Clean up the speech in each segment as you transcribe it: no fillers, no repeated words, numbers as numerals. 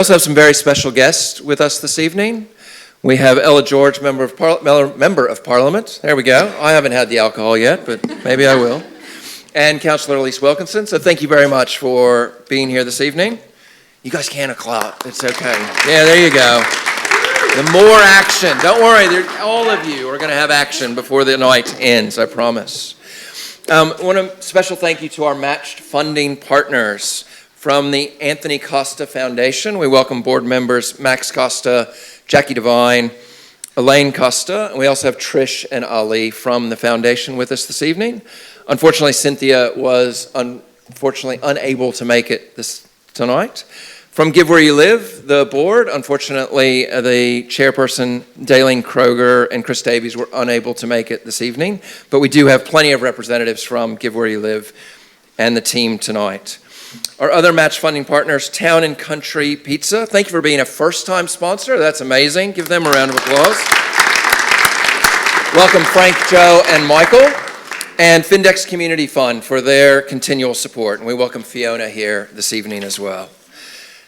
also have some very special guests with us this evening. We have Ella George, Member of Parliament. There we go. I haven't had the alcohol yet, but maybe I will. And Councillor Elise Wilkinson. So thank you very much for being here this evening. You guys can clap. It's okay. Yeah, there you go. The more action. Don't worry. All of you are going to have action before the night ends, I promise. I want a special thank you to our matched funding partners. From the Anthony Costa Foundation, we welcome board members Max Costa, Jackie Devine, Elaine Costa, and we also have Trish and Ali from the foundation with us this evening. Unfortunately, Cynthia was unable to make it tonight. From Give Where You Live, the board, unfortunately, the chairperson, Daleen Kroger and Chris Davies were unable to make it this evening, but we do have plenty of representatives from Give Where You Live and the team tonight. Our other match funding partners, Town and Country Pizza. Thank you for being a first-time sponsor. That's amazing. Give them a round of applause. Welcome Frank, Joe, and Michael. And Findex Community Fund for their continual support. And we welcome Fiona here this evening as well.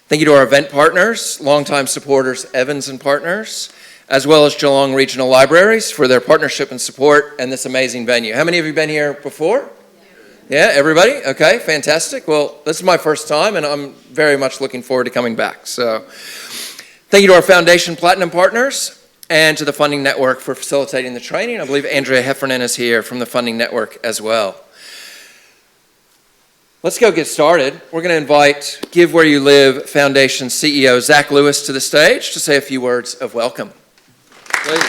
Thank you to our event partners, longtime supporters, Evans and Partners, as well as Geelong Regional Libraries for their partnership and support and this amazing venue. How many of you been here before? Yeah, everybody? Okay, fantastic. Well, this is my first time, and I'm very much looking forward to coming back. So, thank you to our Foundation Platinum partners and to the Funding Network for facilitating the training. I believe Andrea Heffernan is here from the Funding Network as well. Let's go get started. We're going to invite Give Where You Live Foundation CEO Zach Lewis to the stage to say a few words of welcome. Please.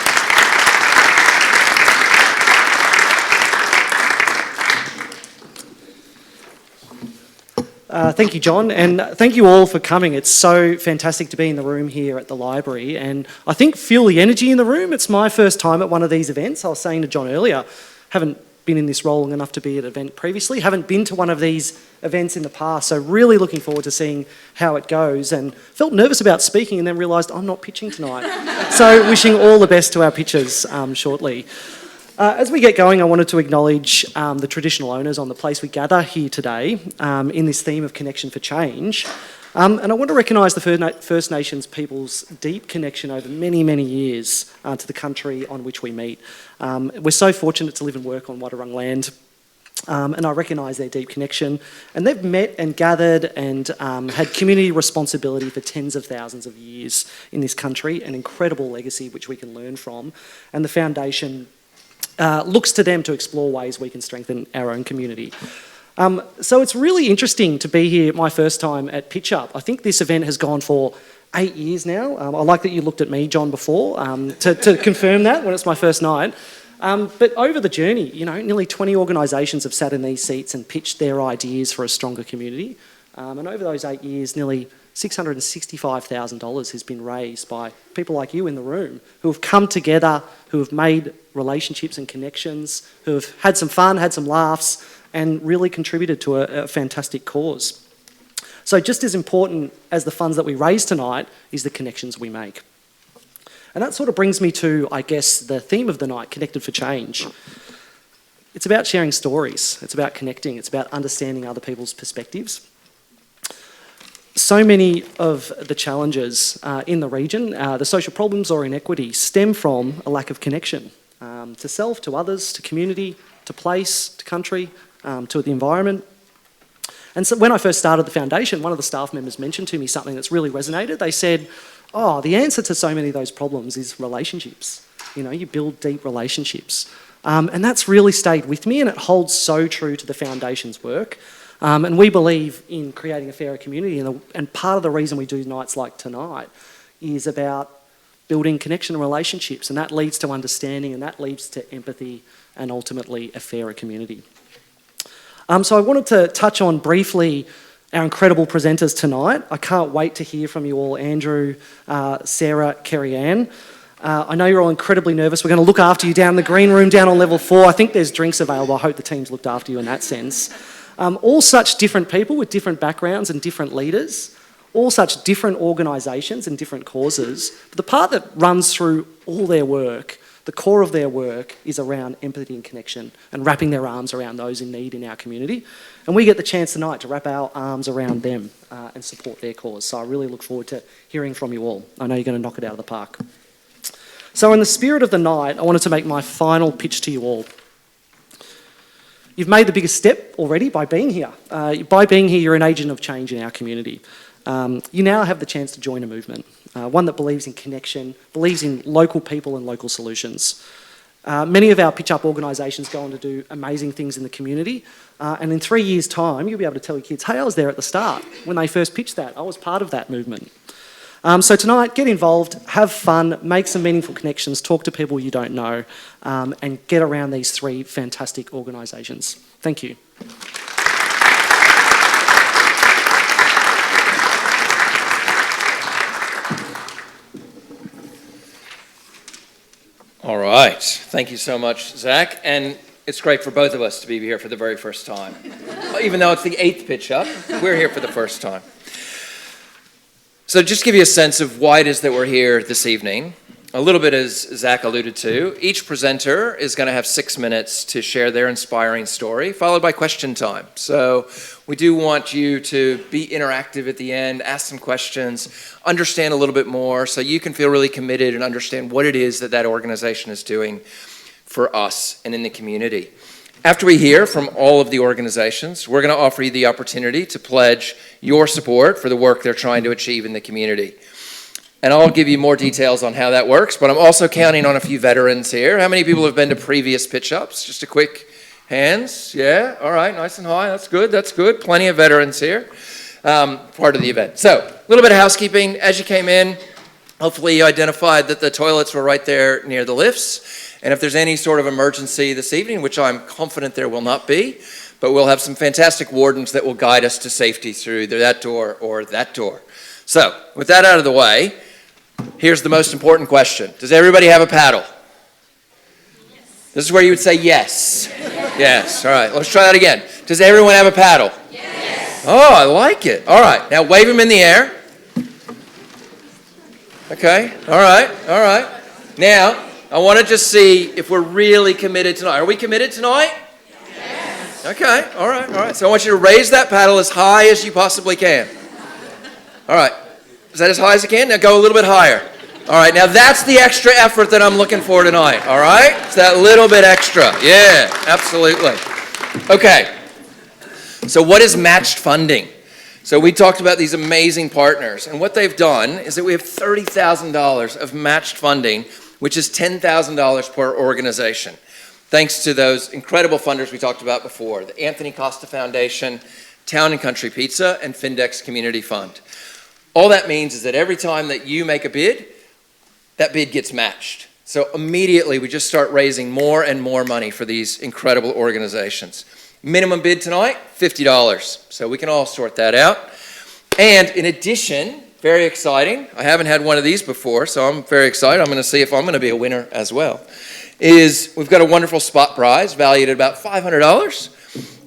Thank you, John, and thank you all for coming. It's so fantastic to be in the room here at the library, and I think feel the energy in the room. It's my first time at one of these events. I was saying to John earlier, haven't been in this role long enough to be at an event previously, haven't been to one of these events in the past, so really looking forward to seeing how it goes, and felt nervous about speaking and then realised I'm not pitching tonight. So wishing all the best to our pitchers shortly. As we get going, I wanted to acknowledge the traditional owners on the place we gather here today in this theme of Connection for Change. And I want to recognise the First Nations people's deep connection over many, many years to the country on which we meet. We're so fortunate to live and work on Wadawurrung land, and I recognise their deep connection. And they've met and gathered and had community responsibility for tens of thousands of years in this country, an incredible legacy which we can learn from. And the Foundation looks to them to explore ways we can strengthen our own community. So it's really interesting to be here my first time at Pitch Up. I think this event has gone for 8 years now. I like that you looked at me, John, before to confirm that when it's my first night. But over the journey, nearly 20 organisations have sat in these seats and pitched their ideas for a stronger community. And over those 8 years, nearly $665,000 has been raised by people like you in the room who have come together, who have made relationships and connections, who have had some fun, had some laughs, and really contributed to a fantastic cause. So just as important as the funds that we raise tonight is the connections we make. And that sort of brings me to, I guess, the theme of the night, Connected for Change. It's about sharing stories. It's about connecting. It's about understanding other people's perspectives. So many of the challenges in the region, the social problems or inequities, stem from a lack of connection to self, to others, to community, to place, to country, to the environment. And so when I first started the foundation, one of the staff members mentioned to me something that's really resonated. They said, the answer to so many of those problems is relationships. You build deep relationships. And that's really stayed with me, and it holds so true to the foundation's work. And we believe in creating a fairer community, and part of the reason we do nights like tonight is about building connection and relationships, and that leads to understanding, and that leads to empathy, and ultimately a fairer community. So I wanted to touch on briefly our incredible presenters tonight. I can't wait to hear from you all, Andrew, Sarah, Kerry-Ann. I know you're all incredibly nervous. We're going to look after you down in the green room down on level 4. I think there's drinks available. I hope the team's looked after you in that sense. All such different people with different backgrounds and different leaders, all such different organisations and different causes. But the part that runs through all their work the core of their work is around empathy and connection and wrapping their arms around those in need in our community. And we get the chance tonight to wrap our arms around them and support their cause. So I really look forward to hearing from you all. I know you're going to knock it out of the park. So in the spirit of the night, I wanted to make my final pitch to you all. You've made the biggest step already by being here. By being here, you're an agent of change in our community. You now have the chance to join a movement, one that believes in connection, believes in local people and local solutions. Many of our pitch-up organisations go on to do amazing things in the community, and in 3 years' time, you'll be able to tell your kids, hey, I was there at the start when they first pitched that. I was part of that movement. So tonight, get involved, have fun, make some meaningful connections, talk to people you don't know, and get around these 3 fantastic organisations. Thank you. All right. Thank you so much, Zach. And it's great for both of us to be here for the very first time. Even though it's the 8th pitch up, we're here for the first time. So just to give you a sense of why it is that we're here this evening, a little bit as Zach alluded to, each presenter is going to have 6 minutes to share their inspiring story, followed by question time. So we do want you to be interactive at the end, ask some questions, understand a little bit more so you can feel really committed and understand what it is that that organization is doing for us and in the community. After we hear from all of the organizations, we're going to offer you the opportunity to pledge your support for the work they're trying to achieve in the community. And I'll give you more details on how that works, but I'm also counting on a few veterans here. How many people have been to previous pitch-ups? Just a quick hands. Yeah, all right, nice and high. That's good, that's good. Plenty of veterans here, part of the event. So, a little bit of housekeeping. As you came in, hopefully you identified that the toilets were right there near the lifts. And if there's any sort of emergency this evening, which I'm confident there will not be, but we'll have some fantastic wardens that will guide us to safety through either that door or that door. So, with that out of the way, here's the most important question. Does everybody have a paddle? Yes. This is where you would say yes. Yes. All right. Let's try that again. Does everyone have a paddle? Yes. Oh, I like it. All right. Now wave them in the air. Okay. All right. All right. Now, I want to just see if we're really committed tonight. Are we committed tonight? Yes. Okay. All right. All right. So I want you to raise that paddle as high as you possibly can. All right. Is that as high as you can? Now go a little bit higher. All right, now that's the extra effort that I'm looking for tonight, all right? It's that little bit extra. Yeah, absolutely. Okay, so what is matched funding? So we talked about these amazing partners, and what they've done is that we have $30,000 of matched funding, which is $10,000 per organization, thanks to those incredible funders we talked about before, the Anthony Costa Foundation, Town and Country Pizza, and Findex Community Fund. All that means is that every time that you make a bid, that bid gets matched. So immediately we just start raising more and more money for these incredible organizations. Minimum bid tonight, $50. So we can all sort that out. And in addition, very exciting, I haven't had one of these before, so I'm very excited. I'm going to see if I'm going to be a winner as well. We've got a wonderful spot prize valued at about $500.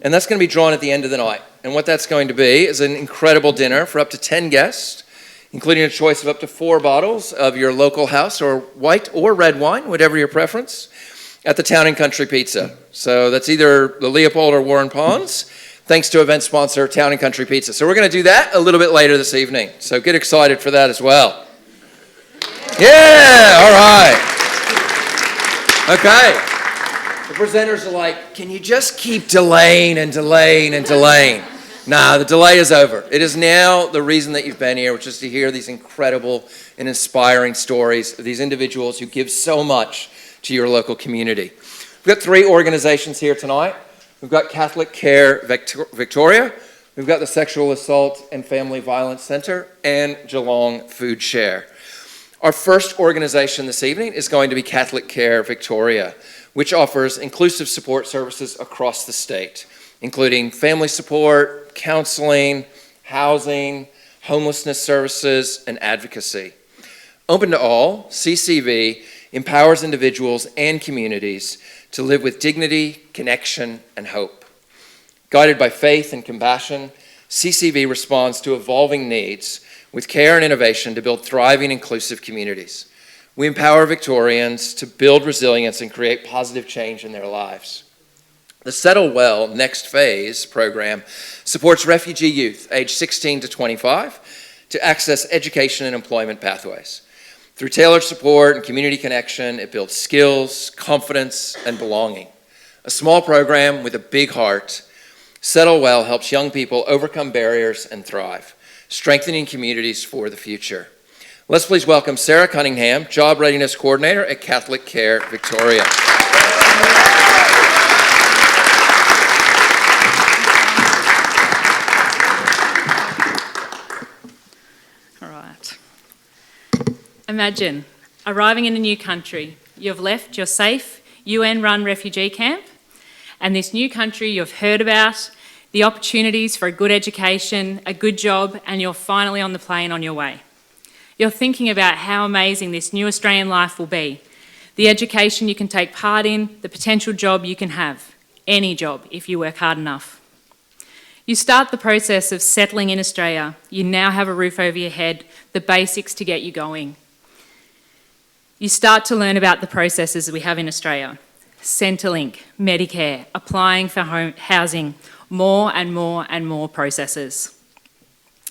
And that's going to be drawn at the end of the night. And what that's going to be is an incredible dinner for up to 10 guests, including a choice of up to 4 bottles of your local house or white or red wine, whatever your preference, at the Town and Country Pizza. So that's either the Leopold or Warren Ponds, thanks to event sponsor Town and Country Pizza. So we're going to do that a little bit later this evening. So get excited for that as well. Yeah, all right. Okay. The presenters are like, can you just keep delaying and delaying and delaying? Nah, the delay is over. It is now the reason that you've been here, which is to hear these incredible and inspiring stories of these individuals who give so much to your local community. We've got 3 organizations here tonight. We've got Catholic Care Victoria, we've got the Sexual Assault and Family Violence Center, and Geelong Food Share. Our first organization this evening is going to be Catholic Care Victoria, which offers inclusive support services across the state, including family support, counseling, housing, homelessness services, and advocacy. Open to all, CCV empowers individuals and communities to live with dignity, connection, and hope. Guided by faith and compassion, CCV responds to evolving needs with care and innovation to build thriving, inclusive communities. We empower Victorians to build resilience and create positive change in their lives. The Settle Well Next Phase program supports refugee youth aged 16 to 25 to access education and employment pathways. Through tailored support and community connection, it builds skills, confidence, and belonging. A small program with a big heart, Settle Well helps young people overcome barriers and thrive, strengthening communities for the future. Let's please welcome Sarah Cunningham, Job Readiness Coordinator at Catholic Care Victoria. All right. Imagine arriving in a new country. You've left your safe UN-run refugee camp, and this new country you've heard about, the opportunities for a good education, a good job, and you're finally on the plane on your way. You're thinking about how amazing this new Australian life will be, the education you can take part in, the potential job you can have, any job if you work hard enough. You start the process of settling in Australia. You now have a roof over your head, the basics to get you going. You start to learn about the processes we have in Australia. Centrelink, Medicare, applying for housing, more and more and more processes.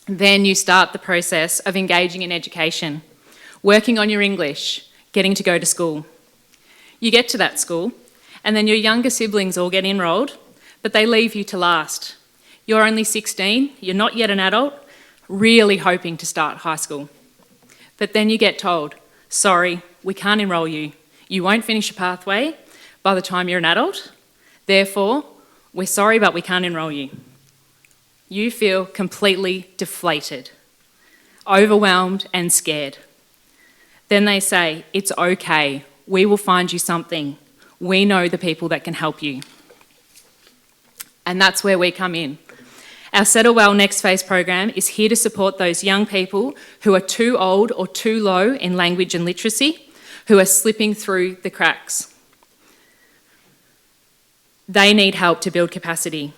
Then you start the process of engaging in education, working on your English, getting to go to school. You get to that school, and then your younger siblings all get enrolled, but they leave you to last. You're only 16, you're not yet an adult, really hoping to start high school. But then you get told, sorry, we can't enrol you. You won't finish your pathway by the time you're an adult. Therefore, we're sorry, but we can't enrol you. You feel completely deflated, overwhelmed and scared. Then they say, it's okay, we will find you something. We know the people that can help you. And that's where we come in. Our Settle Well Next Phase program is here to support those young people who are too old or too low in language and literacy, who are slipping through the cracks. They need help to build capacity.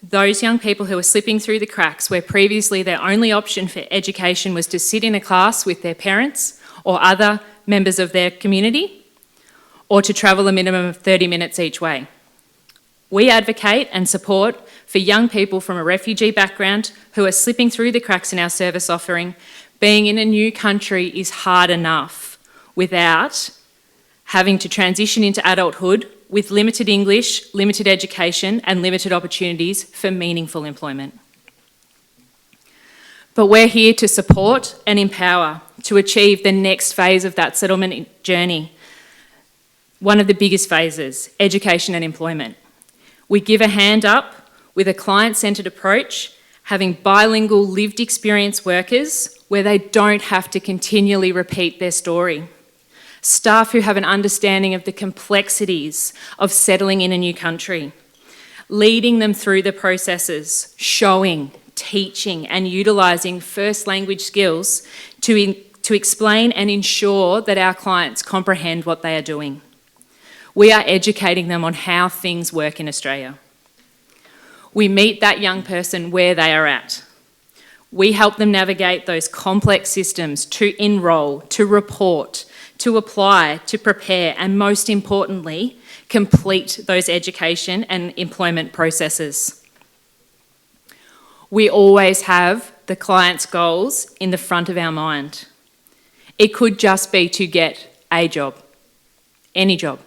Those young people who are slipping through the cracks where previously their only option for education was to sit in a class with their parents or other members of their community, or to travel a minimum of 30 minutes each way. We advocate and support for young people from a refugee background who are slipping through the cracks in our service offering. Being in a new country is hard enough without having to transition into adulthood with limited English, limited education, and limited opportunities for meaningful employment. But we're here to support and empower to achieve the next phase of that settlement journey. One of the biggest phases, education and employment. We give a hand up with a client-centred approach, having bilingual lived experience workers where they don't have to continually repeat their story. Staff who have an understanding of the complexities of settling in a new country, leading them through the processes, showing, teaching and utilising first language skills to explain and ensure that our clients comprehend what they are doing. We are educating them on how things work in Australia. We meet that young person where they are at. We help them navigate those complex systems to enrol, to report, to apply, to prepare, and most importantly, complete those education and employment processes. We always have the client's goals in the front of our mind. It could just be to get a job, any job.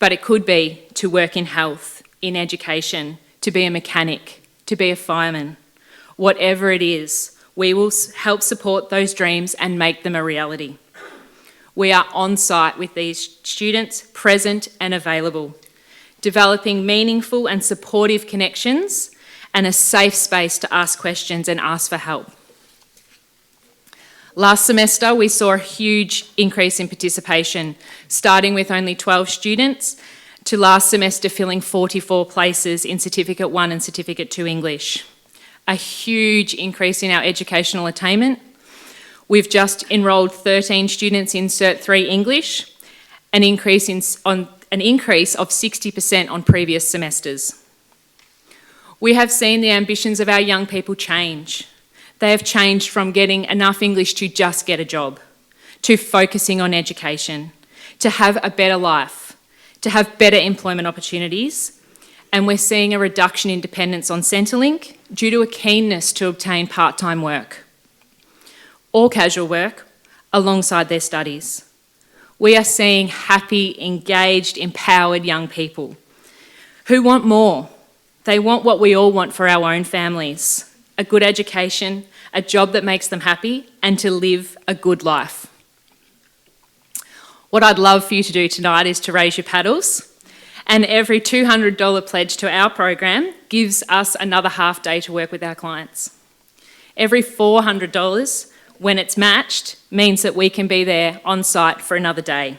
But it could be to work in health, in education, to be a mechanic, to be a fireman. Whatever it is, we will help support those dreams and make them a reality. We are on site with these students, present and available, developing meaningful and supportive connections and a safe space to ask questions and ask for help. Last semester, we saw a huge increase in participation, starting with only 12 students to last semester filling 44 places in Certificate 1 and Certificate 2 English. A huge increase in our educational attainment. We've just enrolled 13 students in Cert 3 English, an increase of 60% on previous semesters. We have seen the ambitions of our young people change. They have changed from getting enough English to just get a job, to focusing on education, to have a better life, to have better employment opportunities, and we're seeing a reduction in dependence on Centrelink due to a keenness to obtain part-time work or casual work alongside their studies. We are seeing happy, engaged, empowered young people who want more. They want what we all want for our own families: a good education, a job that makes them happy, and to live a good life. What I'd love for you to do tonight is to raise your paddles, and every $200 pledge to our program gives us another half day to work with our clients. Every $400, when it's matched, means that we can be there on site for another day,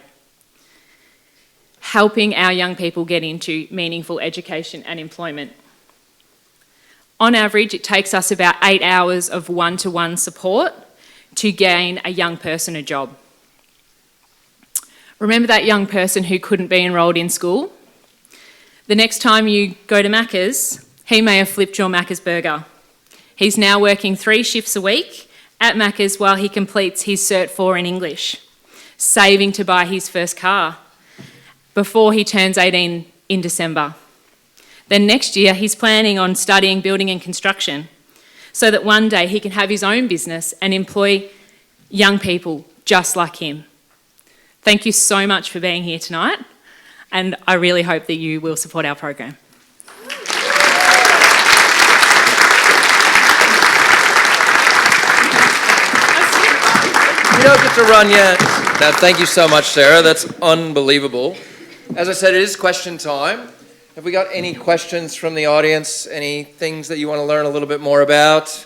helping our young people get into meaningful education and employment. On average, it takes us about 8 hours of one-to-one support to gain a young person a job. Remember that young person who couldn't be enrolled in school? The next time you go to Macca's, he may have flipped your Macca's burger. He's now working 3 shifts a week at Macca's while he completes his Cert 4 in English, saving to buy his first car before he turns 18 in December. Then next year, he's planning on studying building and construction so that one day he can have his own business and employ young people just like him. Thank you so much for being here tonight, and I really hope that you will support our program. You don't get to run yet. Now, thank you so much, Sarah. That's unbelievable. As I said, it is question time. Have we got any questions from the audience? Any things that you want to learn a little bit more about?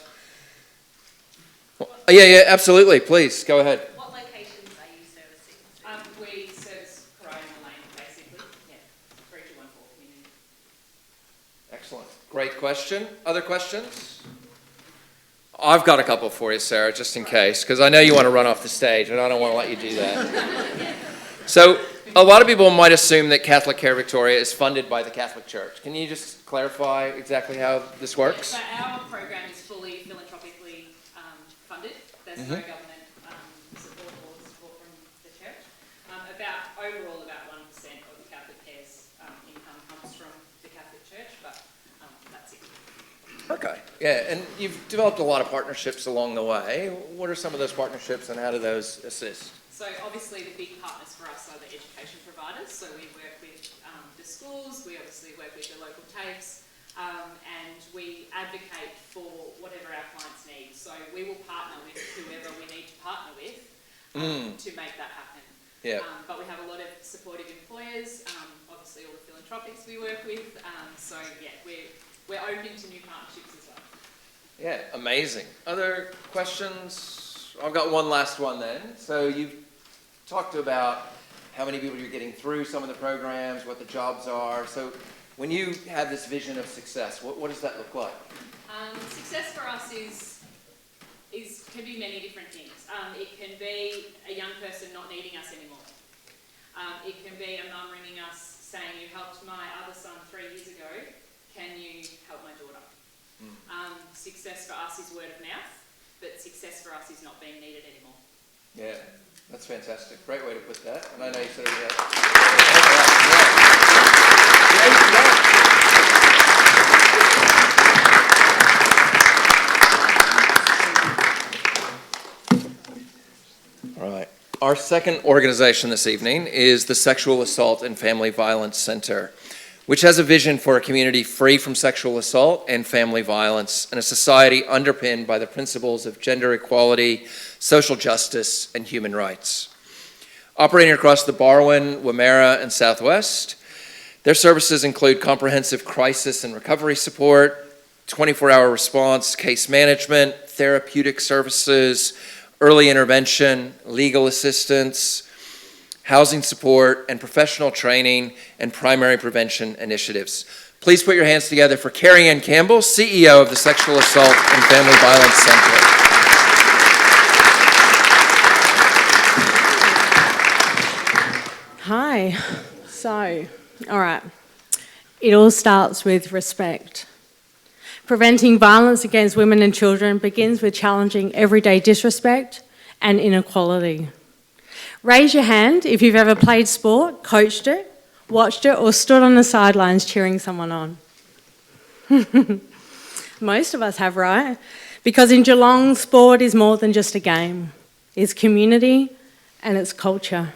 Yeah, absolutely. Please, go ahead. What locations are you servicing? We service Corona Lane, basically. Yeah, 3214 community. Excellent. Great question. Other questions? I've got a couple for you, Sarah, just in case, because I know you want to run off the stage, and I don't want to let you do that. So, a lot of people might assume that Catholic Care Victoria is funded by the Catholic Church. Can you just clarify exactly how this works? So our program is fully philanthropically funded. There's no government support or support from the church. Overall, about 1% of the Catholic Care's income comes from the Catholic Church, but that's it. Okay, yeah, and you've developed a lot of partnerships along the way. What are some of those partnerships and how do those assist? So obviously the big partners for us are the education providers. So we work with the schools, we obviously work with the local TAFEs, and we advocate for whatever our clients need. So we will partner with whoever we need to partner with to make that happen. Yeah. But we have a lot of supportive employers, obviously all the philanthropics we work with. So yeah, we're open to new partnerships as well. Yeah, amazing. Other questions? I've got one last one then. So you've talked about how many people you're getting through some of the programs, what the jobs are. So when you have this vision of success, what does that look like? Success for us can be many different things. It can be a young person not needing us anymore. It can be a mum ringing us saying, you helped my other son 3 years ago, can you help my daughter? Success for us is word of mouth, but success for us is not being needed anymore. Yeah, that's fantastic. Great way to put that. And I know you said it. All right. Our second organization this evening is the Sexual Assault and Family Violence Center, which has a vision for a community free from sexual assault and family violence, and a society underpinned by the principles of gender equality, social justice, and human rights. Operating across the Barwon, Wimmera, and Southwest, their services include comprehensive crisis and recovery support, 24-hour response, case management, therapeutic services, early intervention, legal assistance, housing support, and professional training and primary prevention initiatives. Please put your hands together for Carrie Ann Campbell, CEO of the Sexual Assault and Family Violence Center. Hi. All right. It all starts with respect. Preventing violence against women and children begins with challenging everyday disrespect and inequality. Raise your hand if you've ever played sport, coached it, watched it, or stood on the sidelines cheering someone on. Most of us have, right? Because in Geelong, sport is more than just a game. It's community and it's culture.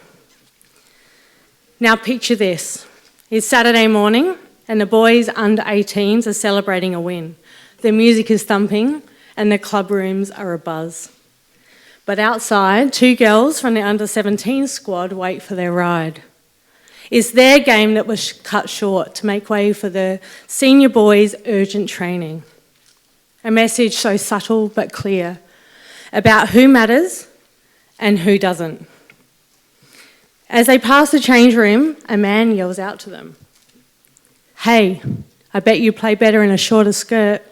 Now picture this. It's Saturday morning and the boys under 18s are celebrating a win. The music is thumping and the club rooms are abuzz. But outside, 2 girls from the under 17 squad wait for their ride. It's their game that was cut short to make way for the senior boys' urgent training. A message so subtle but clear about who matters and who doesn't. As they pass the change room, a man yells out to them, "Hey, I bet you play better in a shorter skirt."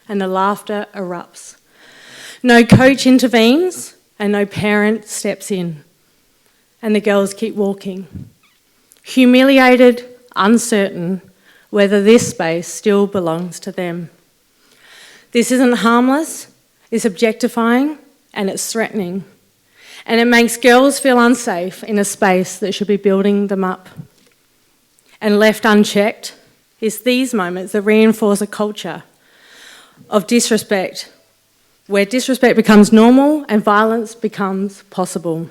And the laughter erupts. No coach intervenes and no parent steps in. And the girls keep walking, humiliated, uncertain whether this space still belongs to them. This isn't harmless, it's objectifying and it's threatening. And it makes girls feel unsafe in a space that should be building them up. And left unchecked, it's these moments that reinforce a culture of disrespect, where disrespect becomes normal and violence becomes possible.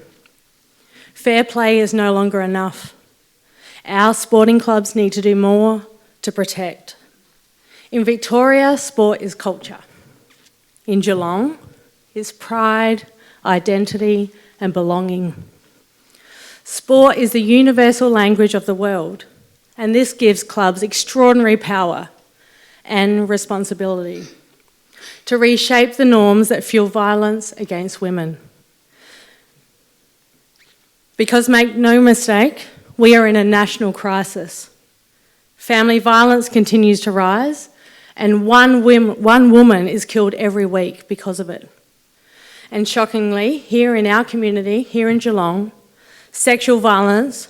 Fair play is no longer enough. Our sporting clubs need to do more to protect. In Victoria, sport is culture. In Geelong, it's pride, identity, and belonging. Sport is the universal language of the world, and this gives clubs extraordinary power and responsibility to reshape the norms that fuel violence against women. Because make no mistake, we are in a national crisis. Family violence continues to rise, and one woman is killed every week because of it. And shockingly, here in our community, here in Geelong, sexual violence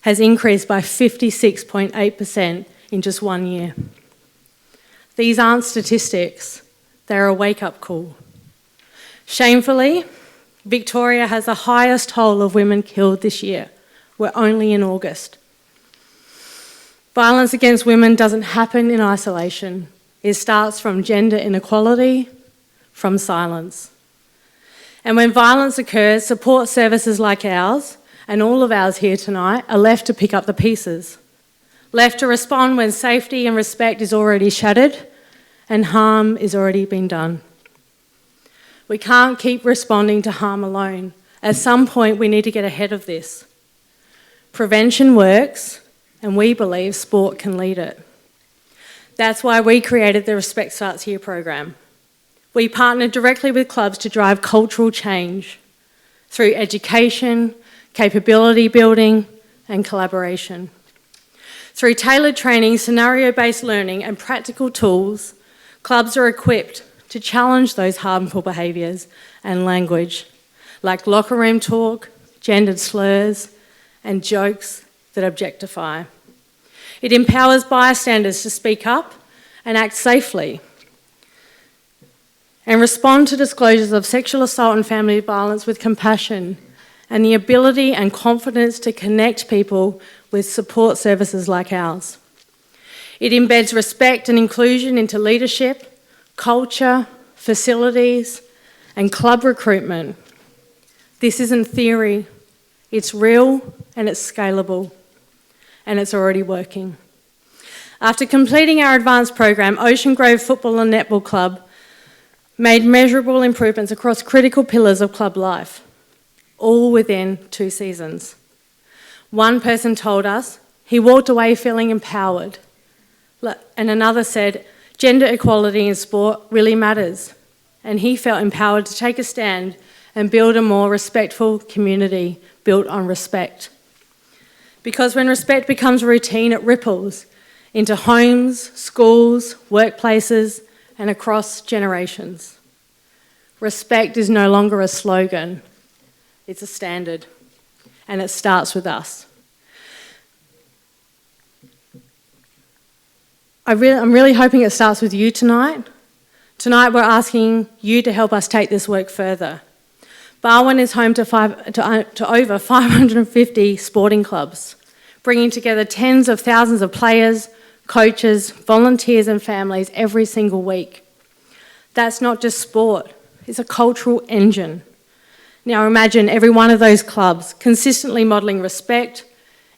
has increased by 56.8% in just 1 year. These aren't statistics, they're a wake-up call. Shamefully, Victoria has the highest toll of women killed this year. We're only in August. Violence against women doesn't happen in isolation. It starts from gender inequality, from silence. And when violence occurs, support services like ours, and all of ours here tonight, are left to pick up the pieces. Left to respond when safety and respect is already shattered and harm is already been done. We can't keep responding to harm alone. At some point, we need to get ahead of this. Prevention works, and we believe sport can lead it. That's why we created the Respect Starts Here program. We partnered directly with clubs to drive cultural change through education, capability building, and collaboration. Through tailored training, scenario-based learning, and practical tools, clubs are equipped to challenge those harmful behaviours and language, like locker room talk, gendered slurs, and jokes that objectify. It empowers bystanders to speak up and act safely and respond to disclosures of sexual assault and family violence with compassion and the ability and confidence to connect people with support services like ours. It embeds respect and inclusion into leadership, culture, facilities, and club recruitment. This isn't theory, it's real and it's scalable, and it's already working. After completing our advanced program, Ocean Grove Football and Netball Club made measurable improvements across critical pillars of club life, all within 2 seasons. One person told us he walked away feeling empowered, and another said gender equality in sport really matters, and he felt empowered to take a stand and build a more respectful community built on respect. Because when respect becomes routine, it ripples into homes, schools, workplaces, and across generations. Respect is no longer a slogan, it's a standard, and it starts with us. I'm really hoping it starts with you tonight. Tonight we're asking you to help us take this work further. Barwon is home to over 550 sporting clubs, bringing together tens of thousands of players, coaches, volunteers and families every single week. That's not just sport, it's a cultural engine. Now imagine every one of those clubs consistently modelling respect,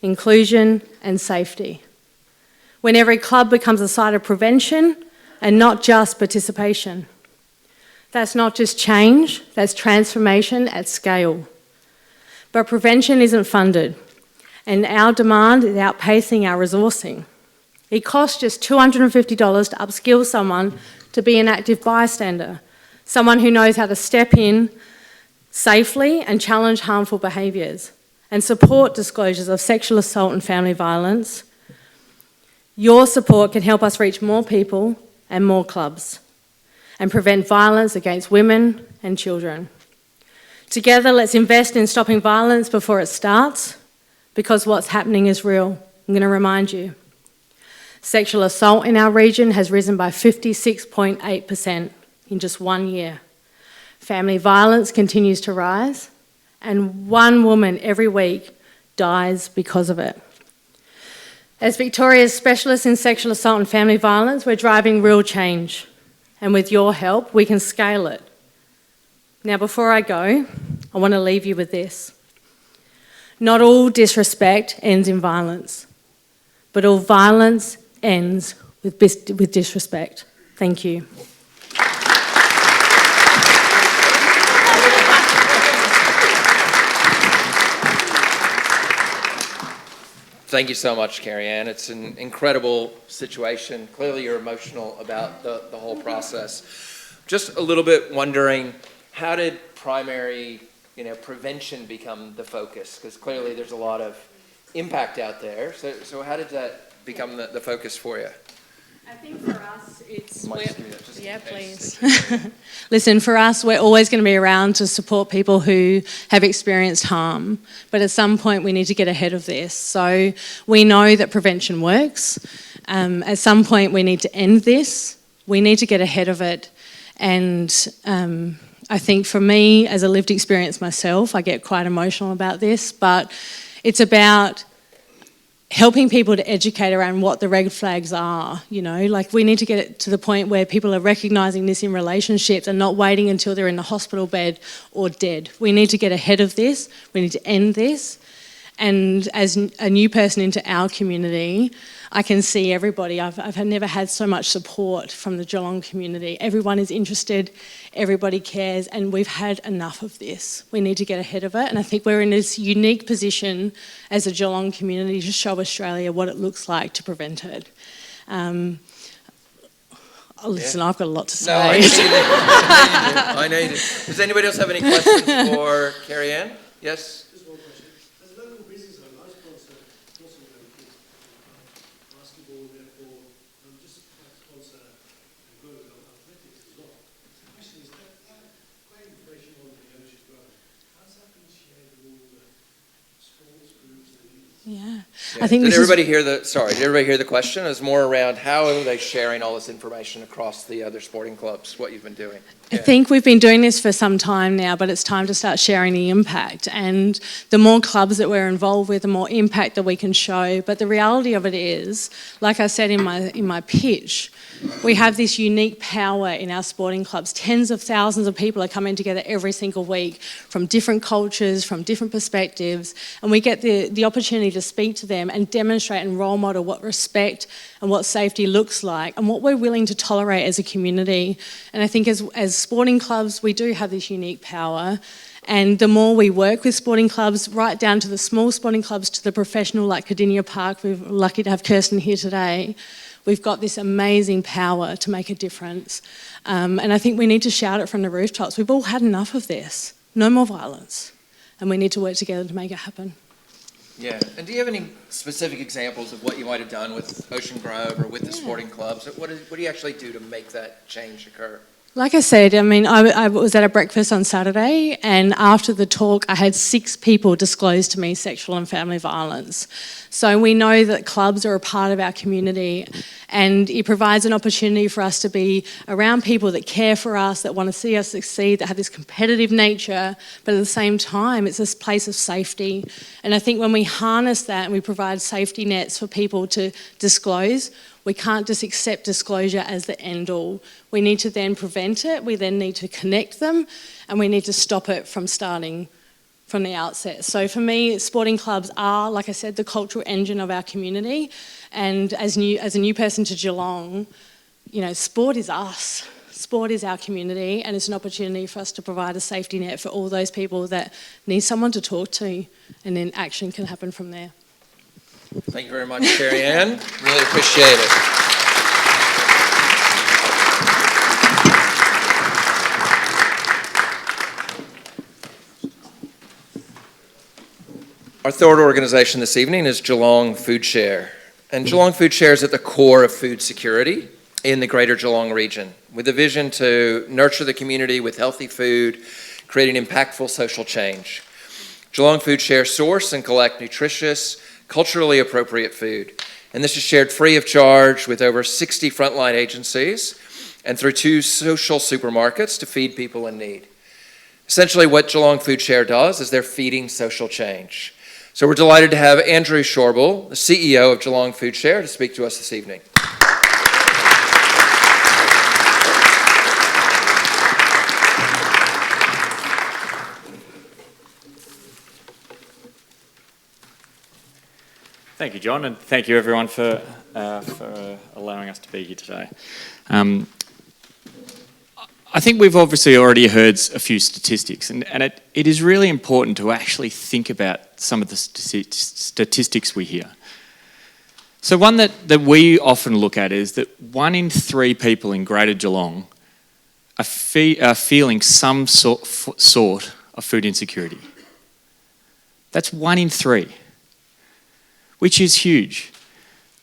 inclusion and safety. When every club becomes a site of prevention and not just participation. That's not just change, that's transformation at scale. But prevention isn't funded, and our demand is outpacing our resourcing. It costs just $250 to upskill someone to be an active bystander, someone who knows how to step in safely and challenge harmful behaviours, and support disclosures of sexual assault and family violence. Your support can help us reach more people and more clubs, and prevent violence against women and children. Together, let's invest in stopping violence before it starts, because what's happening is real. I'm going to remind you. Sexual assault in our region has risen by 56.8% in just 1 year. Family violence continues to rise, and 1 woman every week dies because of it. As Victoria's specialists in sexual assault and family violence, we're driving real change. And with your help, we can scale it. Now, before I go, I want to leave you with this. Not all disrespect ends in violence, but all violence ends with disrespect. Thank you. Thank you so much, Carrie Ann. It's an incredible situation. Clearly you're emotional about the whole process. Just a little bit wondering, how did primary prevention become the focus? Because clearly there's a lot of impact out there. So how did that become the focus for you? I think for us, it's... Yeah, please. Listen, for us, we're always going to be around to support people who have experienced harm. But at some point, we need to get ahead of this. So we know that prevention works. At some point, we need to end this. We need to get ahead of it. And I think for me, as a lived experience myself, I get quite emotional about this. But it's about helping people to educate around what the red flags are, like we need to get it to the point where people are recognising this in relationships and not waiting until they're in the hospital bed or dead. We need to get ahead of this, we need to end this. And as a new person into our community, I can see everybody. I've never had so much support from the Geelong community. Everyone is interested, everybody cares, and we've had enough of this. We need to get ahead of it, and I think we're in this unique position as a Geelong community to show Australia what it looks like to prevent it. Listen, I've got a lot to say. No, I need it. Does anybody else have any questions for Carrie Ann? Yes? Yeah. I think did everybody hear the question? It was more around how are they sharing all this information across the other sporting clubs, what you've been doing? I think we've been doing this for some time now, but it's time to start sharing the impact. And the more clubs that we're involved with, the more impact that we can show. But the reality of it is, like I said in my pitch, we have this unique power in our sporting clubs. Tens of thousands of people are coming together every single week from different cultures, from different perspectives, and we get the opportunity to speak to them and demonstrate and role model what respect and what safety looks like and what we're willing to tolerate as a community. And I think as sporting clubs, we do have this unique power. And the more we work with sporting clubs, right down to the small sporting clubs to the professional like Cardinia Park, we're lucky to have Kirsten here today, we've got this amazing power to make a difference. And I think we need to shout it from the rooftops. We've all had enough of this. No more violence. And we need to work together to make it happen. Yeah. And do you have any specific examples of what you might have done with Ocean Grove or with the sporting clubs? What do you actually do to make that change occur? Like I said, I was at a breakfast on Saturday, and after the talk, I had 6 people disclose to me sexual and family violence. So we know that clubs are a part of our community, And it provides an opportunity for us to be around people that care for us, that want to see us succeed, that have this competitive nature, but at the same time, it's this place of safety. And I think when we harness that and we provide safety nets for people to disclose, we can't just accept disclosure as the end all. We need to then prevent it, we then need to connect them, and we need to stop it from starting from the outset. So for me, sporting clubs are, like I said, the cultural engine of our community. And as a new person to Geelong, you know, sport is us. Sport is our community, and it's an opportunity for us to provide a safety net for all those people that need someone to talk to, and then action can happen from there. Thank you very much, Sherry Ann. Really appreciate it. Our third organisation this evening is Geelong Food Share. And Geelong Food Share is at the core of food security in the greater Geelong region, with a vision to nurture the community with healthy food, creating impactful social change. Geelong Food Share source and collect nutritious, culturally appropriate food. And this is shared free of charge with over 60 frontline agencies and through 2 social supermarkets to feed people in need. Essentially what Geelong Food Share does is they're feeding social change. So we're delighted to have Andrew Shorbel, the CEO of Geelong Food Share, to speak to us this evening. Thank you, John, and thank you everyone for allowing us to be here today. I think we've obviously already heard a few statistics, and it is really important to actually think about some of the statistics we hear. So one that we often look at is that 1 in 3 people in Greater Geelong are feeling some sort of food insecurity. That's 1 in 3, which is huge.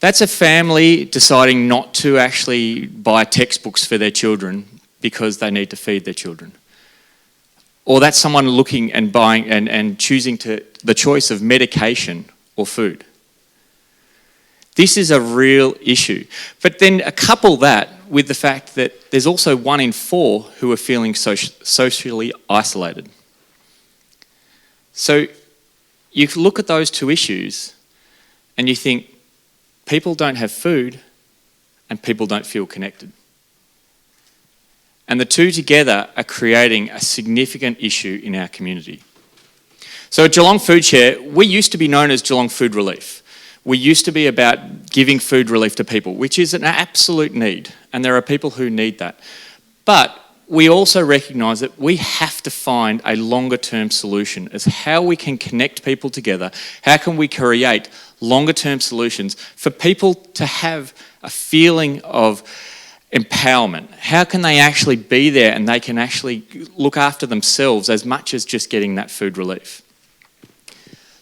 That's a family deciding not to actually buy textbooks for their children because they need to feed their children. Or that's someone looking and buying and choosing the choice of medication or food. This is a real issue. But then couple that with the fact that there's also 1 in 4 who are feeling socially isolated. So you look at those 2 issues and you think people don't have food and people don't feel connected. And the 2 together are creating a significant issue in our community. So at Geelong Food Share, we used to be known as Geelong Food Relief. We used to be about giving food relief to people, which is an absolute need, and there are people who need that. But we also recognise that we have to find a longer term solution as how we can connect people together, how can we create longer term solutions for people to have a feeling of empowerment. How can they actually be there and they can actually look after themselves as much as just getting that food relief?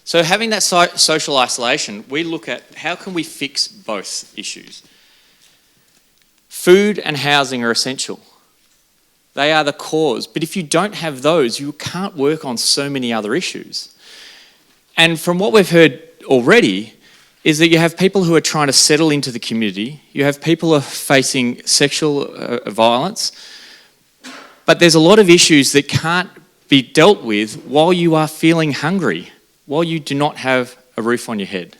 So having that social isolation, we look at how can we fix both issues. Food and housing are essential. They are the cause, but if you don't have those, you can't work on so many other issues. And from what we've heard already, is that you have people who are trying to settle into the community, you have people who are facing sexual violence, but there's a lot of issues that can't be dealt with while you are feeling hungry, while you do not have a roof on your head.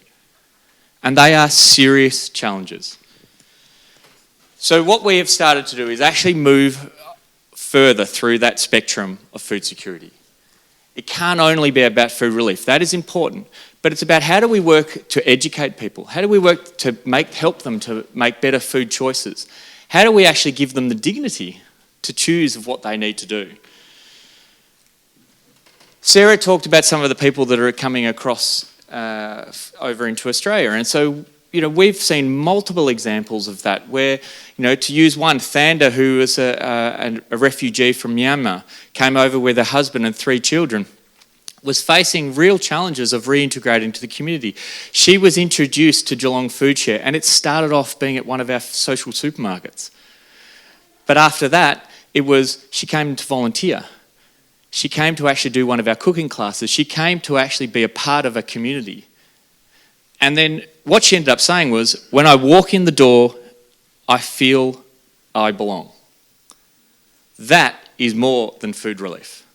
And they are serious challenges. So what we have started to do is actually move further through that spectrum of food security. It can't only be about food relief. That is important. But it's about how do we work to educate people? How do we work to help them to make better food choices? How do we actually give them the dignity to choose of what they need to do? Sarah talked about some of the people that are coming across over into Australia. And so, we've seen multiple examples of that where, to use one, Thanda, who was a refugee from Myanmar, came over with her husband and 3 children, was facing real challenges of reintegrating into the community. She was introduced to Geelong Food Share, and it started off being at one of our social supermarkets. But after that, she came to volunteer. She came to actually do one of our cooking classes. She came to actually be a part of a community. And then what she ended up saying was, when I walk in the door I feel I belong. That is more than food relief.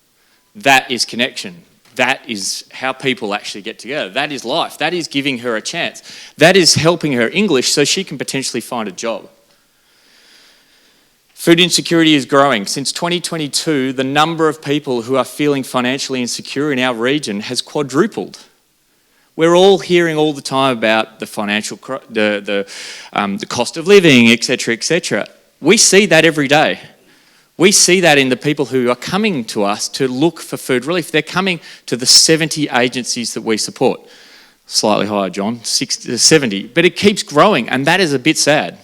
That is connection. That is how people actually get together. That is life. That is giving her a chance. That is helping her English so she can potentially find a job. Food insecurity is growing. Since 2022, the number of people who are feeling financially insecure in our region has quadrupled. We're all hearing all the time about the financial, the cost of living, etc., etc. We see that every day. We see that in the people who are coming to us to look for food relief. They're coming to the 70 agencies that we support. Slightly higher, John, 70. But it keeps growing, and that is a bit sad.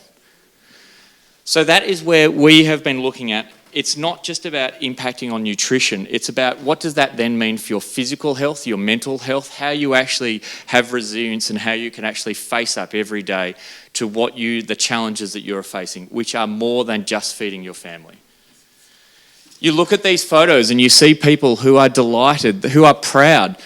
So that is where we have been looking at. It's not just about impacting on nutrition. It's about what does that then mean for your physical health, your mental health, how you actually have resilience and how you can actually face up every day to the challenges that you're facing, which are more than just feeding your family. You look at these photos and you see people who are delighted, who are proud.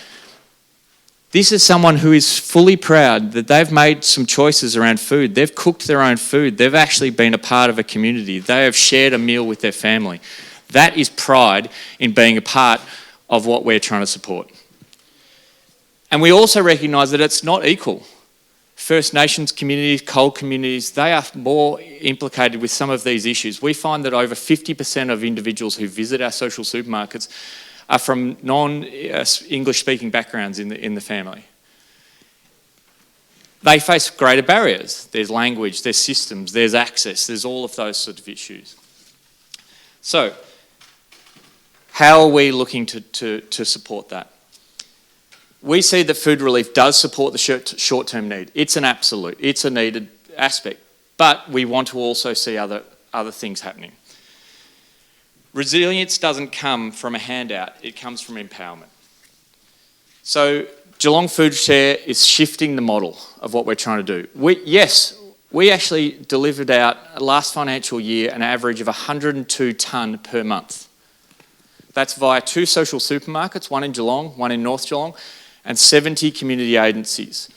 This is someone who is fully proud that they've made some choices around food. They've cooked their own food. They've actually been a part of a community. They have shared a meal with their family. That is pride in being a part of what we're trying to support. And we also recognise that it's not equal. First Nations communities, coal communities, they are more implicated with some of these issues. We find that over 50% of individuals who visit our social supermarkets are from non-English speaking backgrounds in the family. They face greater barriers. There's language, there's systems, there's access, there's all of those sort of issues. So, how are we looking to support that? We see that food relief does support the short-term need. It's an absolute, it's a needed aspect, but we want to also see other things happening. Resilience doesn't come from a handout, it comes from empowerment. So Geelong Food Share is shifting the model of what we're trying to do. We actually delivered out last financial year an average of 102 tonne per month. That's via 2 social supermarkets, one in Geelong, one in North Geelong, and 70 community agencies.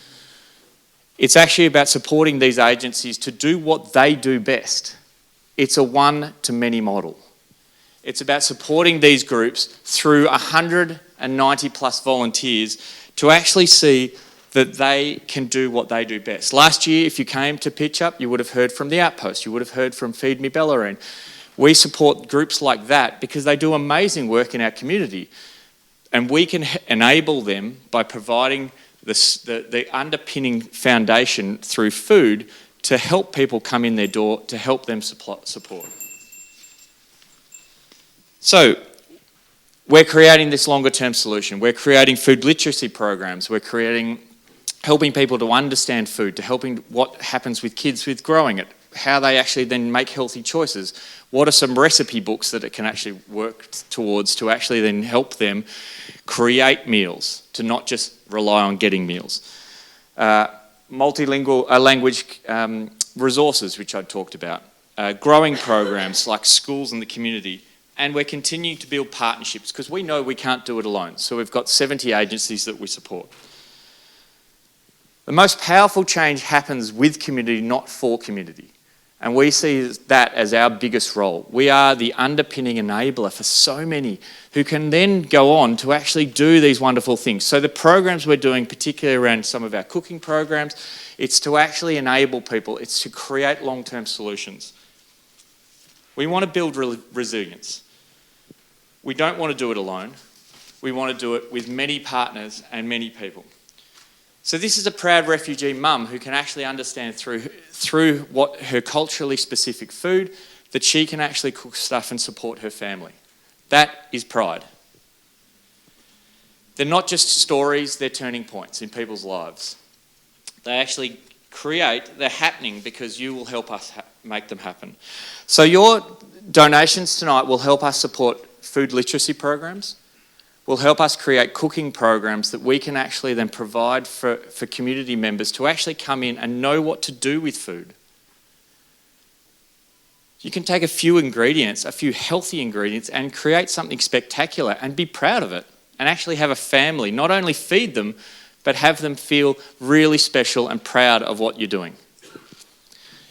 It's actually about supporting these agencies to do what they do best. It's a one-to-many model. It's about supporting these groups through 190 plus volunteers to actually see that they can do what they do best. Last year, if you came to Pitch Up, you would have heard from the Outpost, you would have heard from Feed Me Bellarine. We support groups like that because they do amazing work in our community. And we can enable them by providing the underpinning foundation through food to help people come in their door, to help them support. So, we're creating this longer term solution. We're creating food literacy programs. We're helping people to understand food, to helping what happens with kids with growing it, how they actually then make healthy choices. What are some recipe books that it can actually work towards to actually then help them create meals, to not just rely on getting meals. Multilingual language resources, which I talked about. Growing programs like schools and the community. And we're continuing to build partnerships because we know we can't do it alone. So we've got 70 agencies that we support. The most powerful change happens with community, not for community. And we see that as our biggest role. We are the underpinning enabler for so many who can then go on to actually do these wonderful things. So the programs we're doing, particularly around some of our cooking programs, it's to actually enable people. It's to create long-term solutions. We want to build resilience. We don't want to do it alone. We want to do it with many partners and many people. So this is a proud refugee mum who can actually understand through what her culturally specific food that she can actually cook stuff and support her family. That is pride. They're not just stories, they're turning points in people's lives. They actually they're happening because you will help us make them happen. So your donations tonight will help us support food literacy programs, will help us create cooking programs that we can actually then provide for community members to actually come in and know what to do with food. You can take a few ingredients, a few healthy ingredients, and create something spectacular and be proud of it and actually have a family, not only feed them, but have them feel really special and proud of what you're doing.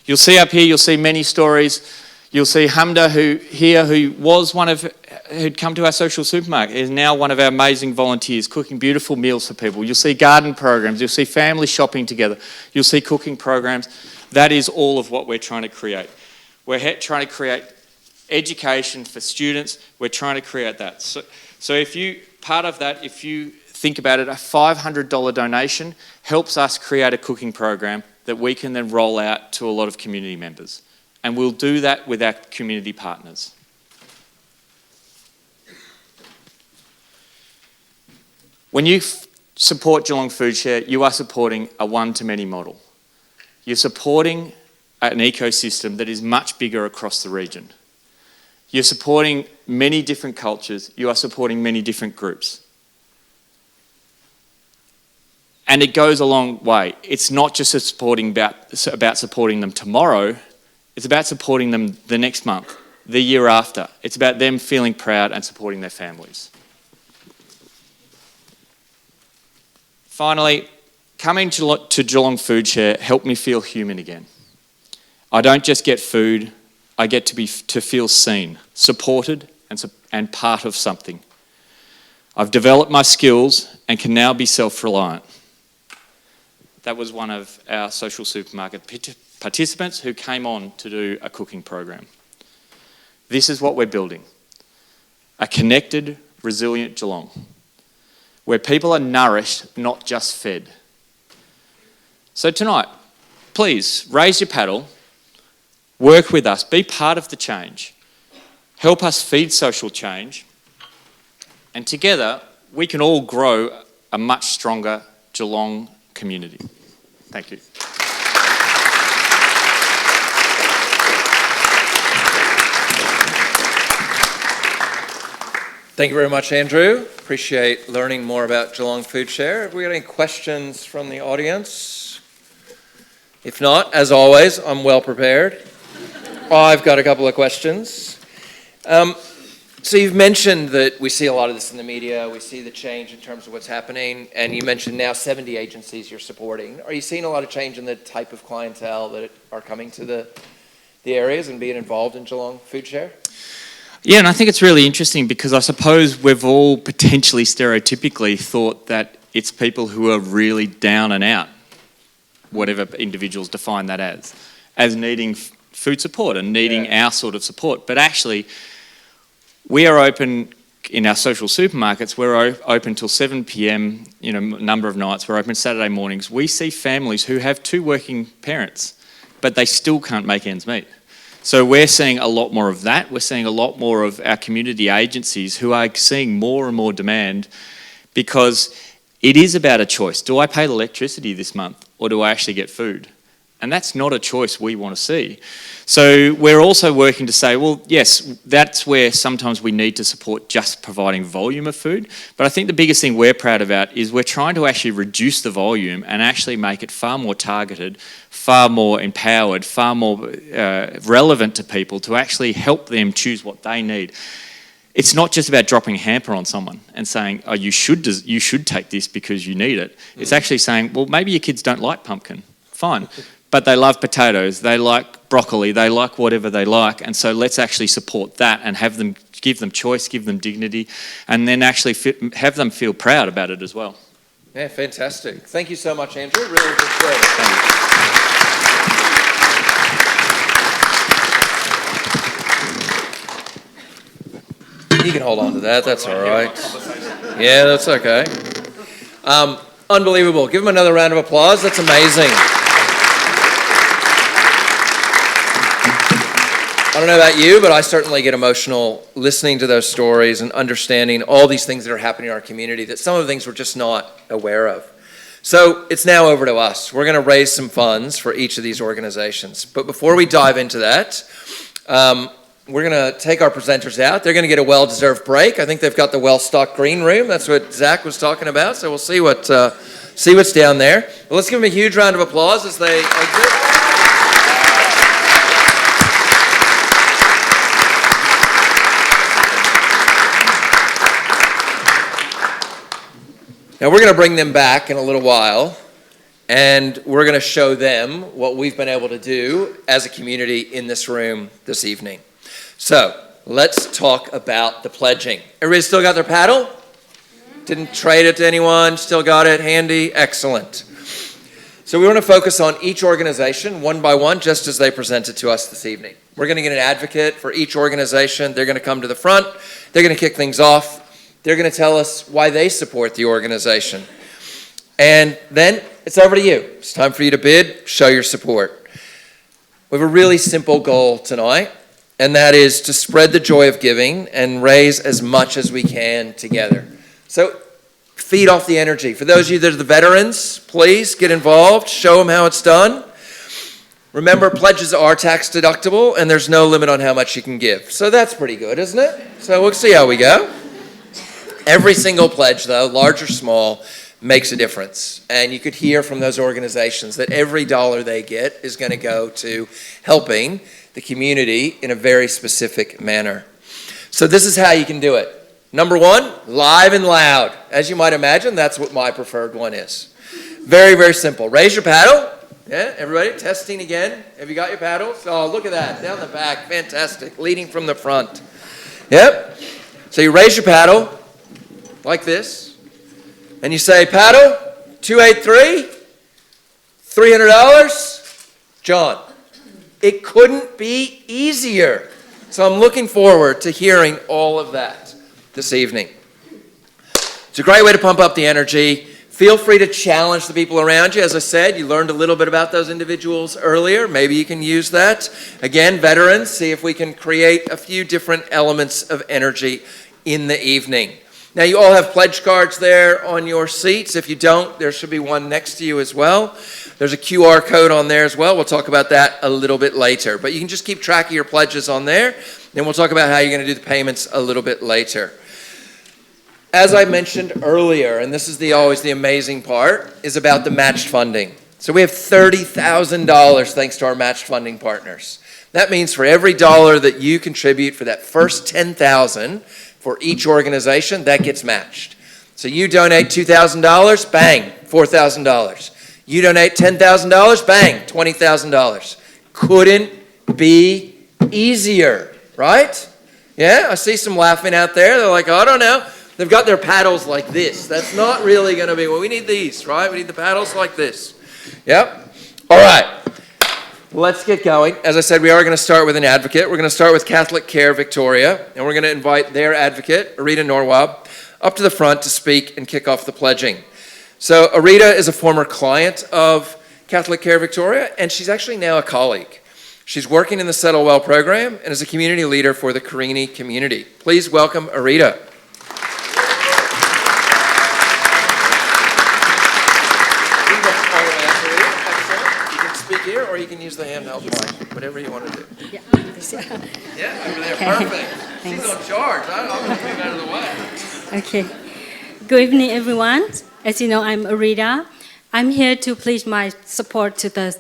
You'll see up here, you'll see many stories. You'll see Hamda, who'd come to our social supermarket, is now one of our amazing volunteers, cooking beautiful meals for people. You'll see garden programs, you'll see family shopping together, you'll see cooking programs. That is all of what we're trying to create. We're trying to create education for students. We're trying to create that. So if you think about it, a $500 donation helps us create a cooking program that we can then roll out to a lot of community members. And we'll do that with our community partners. When you support Geelong Food Share, you are supporting a one-to-many model. You're supporting an ecosystem that is much bigger across the region. You're supporting many different cultures. You are supporting many different groups. And it goes a long way. It's not just about supporting them tomorrow. It's about supporting them the next month, the year after. It's about them feeling proud and supporting their families. Finally, coming to Geelong Food Share helped me feel human again. I don't just get food, I get to feel seen, supported and part of something. I've developed my skills and can now be self-reliant. That was one of our social supermarket participants who came on to do a cooking program. This is what we're building. A connected, resilient Geelong, where people are nourished, not just fed. So tonight, please raise your paddle, work with us, be part of the change, help us feed social change, and together we can all grow a much stronger Geelong community. Thank you. Thank you very much, Andrew. Appreciate learning more about Geelong Food Share. Have we got any questions from the audience? If not, as always, I'm well prepared. I've got a couple of questions. So you've mentioned that we see a lot of this in the media, we see the change in terms of what's happening, and you mentioned now 70 agencies you're supporting. Are you seeing a lot of change in the type of clientele that are coming to the areas and being involved in Geelong Food Share? Yeah, and I think it's really interesting because I suppose we've all potentially stereotypically thought that it's people who are really down and out, whatever individuals define that as needing food support and needing our sort of support. But actually, we are open in our social supermarkets. We're open till 7 p.m, a number of nights. We're open Saturday mornings. We see families who have 2 working parents, but they still can't make ends meet. So we're seeing a lot more of that. We're seeing a lot more of our community agencies who are seeing more and more demand because it is about a choice. Do I pay the electricity this month or do I actually get food? And that's not a choice we want to see. So we're also working to say, well, yes, that's where sometimes we need to support just providing volume of food. But I think the biggest thing we're proud about is we're trying to actually reduce the volume and actually make it far more targeted, far more empowered, far more relevant to people to actually help them choose what they need. It's not just about dropping a hamper on someone and saying, oh, you should take this because you need it. It's actually saying, well, maybe your kids don't like pumpkin. Fine. But they love potatoes, they like broccoli, they like whatever they like, and so let's actually support that and give them choice, give them dignity, and then actually have them feel proud about it as well. Yeah, fantastic. Thank you so much, Andrew. Really appreciate it. You can hold on to that, that's all right. Yeah, that's okay. Unbelievable. Give them another round of applause. That's amazing. I don't know about you, but I certainly get emotional listening to those stories and understanding all these things that are happening in our community, that some of the things we're just not aware of. So it's now over to us. We're going to raise some funds for each of these organizations. But before we dive into that, we're going to take our presenters out. They're going to get a well-deserved break. I think they've got the well-stocked green room. That's what Zach was talking about. So we'll see what's down there. But let's give them a huge round of applause as they exit. Now we're going to bring them back in a little while, And we're going to show them what we've been able to do as a community in this room this evening. So let's talk about the pledging. Everybody still got their paddle? Didn't trade it to anyone? Still got it handy? Excellent. So we want to focus on each organization one by one, just as they presented to us this evening. We're going to get an advocate for each organization. They're going to come to the front. They're going to kick things off. They're going to tell us why they support the organization. And then it's over to you. It's time for you to bid, show your support. We have a really simple goal tonight, and that is to spread the joy of giving and raise as much as we can together. So feed off the energy. For those of you that are the veterans, please get involved, show them how it's done. Remember, pledges are tax deductible, and there's no limit on how much you can give. So that's pretty good, isn't it? So we'll see how we go. Every single pledge, though, large or small, makes a difference. And you could hear from those organizations that every dollar they get is going to go to helping the community in a very specific manner. So this is how you can do it. Number one, live and loud. As you might imagine, that's what my preferred one is. Very, very simple. Raise your paddle. Yeah, everybody, testing again. Have you got your paddles? Oh, look at that, down the back, fantastic, leading from the front. Yep. So you raise your paddle like this, and you say, paddle, 283, $300, John. It couldn't be easier. So I'm looking forward to hearing all of that this evening. It's a great way to pump up the energy. Feel free to challenge the people around you. As I said, you learned a little bit about those individuals earlier. Maybe you can use that. Again, veterans, see if we can create a few different elements of energy in the evening. Now, you all have pledge cards there on your seats. If you don't, there should be one next to you as well. There's a QR code on there as well. We'll talk about that a little bit later. But you can just keep track of your pledges on there. Then we'll talk about how you're going to do the payments a little bit later. As I mentioned earlier, and this is always the amazing part, is about the matched funding. So we have $30,000 thanks to our matched funding partners. That means for every dollar that you contribute for that first $10,000 for each organization, that gets matched. So you donate $2,000, bang, $4,000. You donate $10,000, bang, $20,000. Couldn't be easier, right? Yeah, I see some laughing out there. They're like, oh, I don't know. They've got their paddles like this. That's not really going to be, well, we need these, right? We need the paddles like this. Yep. All right. Let's get going. As I said, we are going to start with an advocate. We're going to start with Catholic Care Victoria, and we're going to invite their advocate, Arita Norwab, up to the front to speak and kick off the pledging. So Arita is a former client of Catholic Care Victoria, and she's actually now a colleague. She's working in the Settle Well program and is a community leader for the Karini community. Please welcome Arita. Or you can use the handheld mic, whatever you want to do. Yeah, Yeah, over there, perfect. She's on charge. I'm going to move out of the way. okay. Good evening, everyone. As you know, I'm Arita. I'm here to pledge my support to the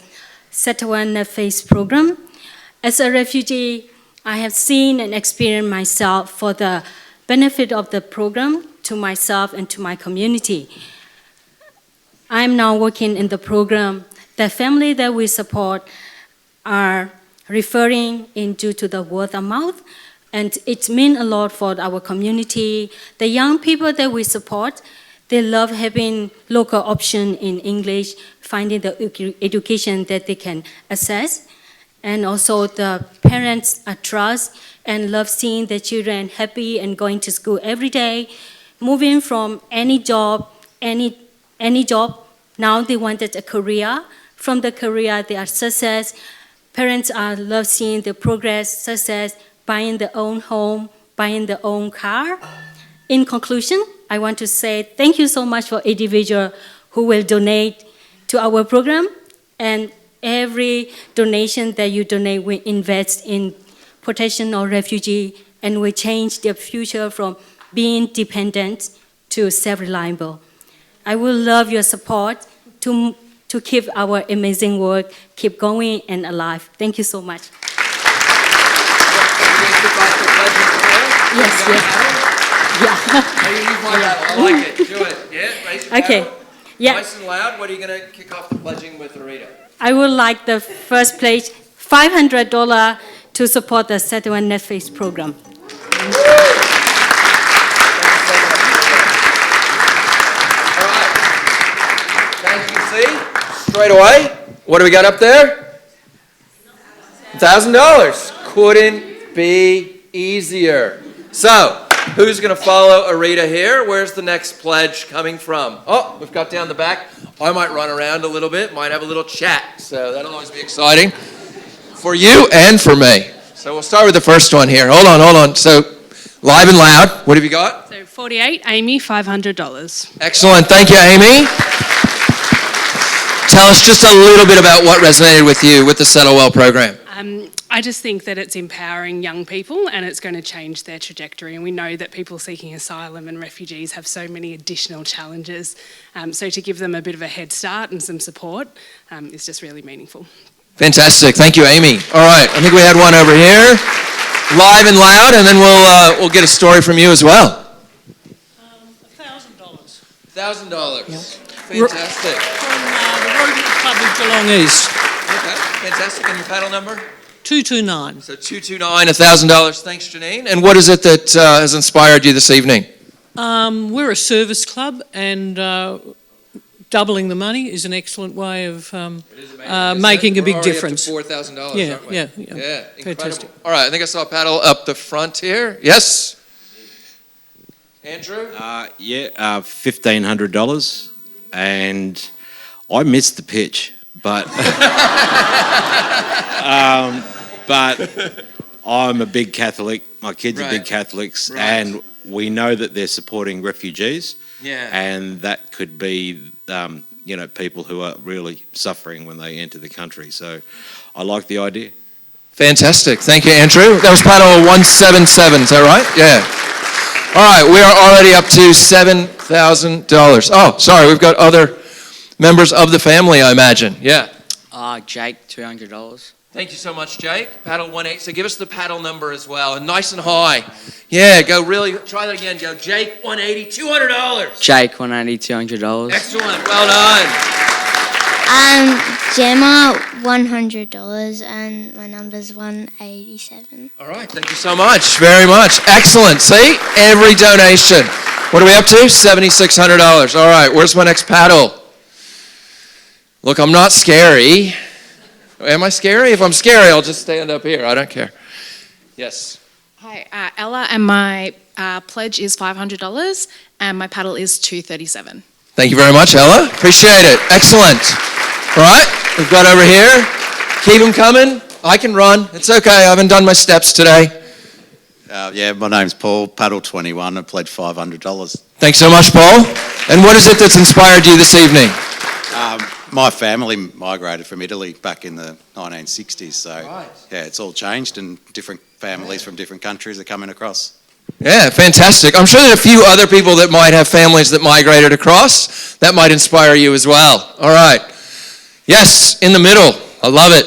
Settle Phase program. As a refugee, I have seen and experienced myself for the benefit of the program to myself and to my community. I'm now working in the program. The family that we support are referring in due to the word of mouth, and it means a lot for our community. The young people that we support, they love having local option in English, finding the education that they can access, and also the parents are trust and love seeing their children happy and going to school every day, moving from any job, any job. Now they wanted a career. From the career, they are success. Parents are love seeing the progress, success, buying their own home, buying their own car. In conclusion, I want to say thank you so much for individual who will donate to our program. And every donation that you donate, we invest in protection of refugee, and we change their future from being dependent to self-reliable. I will love your support to keep our amazing work, keep going and alive. Thank you so much. Yes. Yeah. I like it. Do it. Yeah. Okay. Yeah, Nice and loud. What are you going to kick off the pledging with, Arita? I would like the first place $500 to support the Settlement Netface program. All right. Thank you, see? Straight away. What do we got up there? $1,000. Couldn't be easier. So, who's going to follow Arita here? Where's the next pledge coming from? Oh, we've got down the back. I might run around a little bit, might have a little chat. So that'll always be exciting for you and for me. So we'll start with the first one here. Hold on. So, live and loud. What have you got? So 48, Amy, $500. Excellent. Thank you, Amy. Tell us just a little bit about what resonated with you with the Settle Well program. I just think that it's empowering young people and it's going to change their trajectory. And we know that people seeking asylum and refugees have so many additional challenges. So to give them a bit of a head start and some support is just really meaningful. Fantastic. Thank you, Amy. All right. I think we had one over here, live and loud, and then we'll get a story from you as well. $1,000 $1,000. Fantastic. from the Rodent Club of Geelong East. Okay. Fantastic. And your paddle number? 229. So 229, $1,000. Thanks, Janine. And what is it that has inspired you this evening? We're a service club, and doubling the money is an excellent way of making a big difference. We're already up to $4,000, Yeah, aren't we? yeah. Yeah, incredible. Fantastic. All right, I think I saw a paddle up the front here. Yes? Andrew? $1,500, and I missed the pitch, but but I'm a big Catholic. My kids are big Catholics, and we know that they're supporting refugees, and that could be people who are really suffering when they enter the country. So I like the idea. Fantastic. Thank you, Andrew. That was paddle 177, is that right? Yeah. All right, we are already up to $7,000. Oh, sorry, we've got other members of the family, I imagine. Yeah. Jake, $200. Thank you so much, Jake. Paddle 18. So give us the paddle number as well, and nice and high. Yeah, go really, try that again, Joe. Jake, 180, $200. Jake, 180, $200. Excellent, well done. Gemma, $100, and my number's 187. All right, thank you so much, very much. Excellent, see? Every donation. What are we up to? $7,600. All right, where's my next paddle? Look, I'm not scary. Am I scary? If I'm scary, I'll just stand up here. I don't care. Yes. Hi, Ella, and my pledge is $500, and my paddle is $237. Thank you very much, Ella. Appreciate it. Excellent. All right, we've got over here. Keep them coming. I can run. It's okay. I haven't done my steps today. My name's Paul, paddle 21, I pledged $500. Thanks so much, Paul. And what is it that's inspired you this evening? My family migrated from Italy back in the 1960s, so it's all changed, and different families from different countries are coming across. Yeah, fantastic. I'm sure there are a few other people that might have families that migrated across. That might inspire you as well. All right. Yes, in the middle. I love it.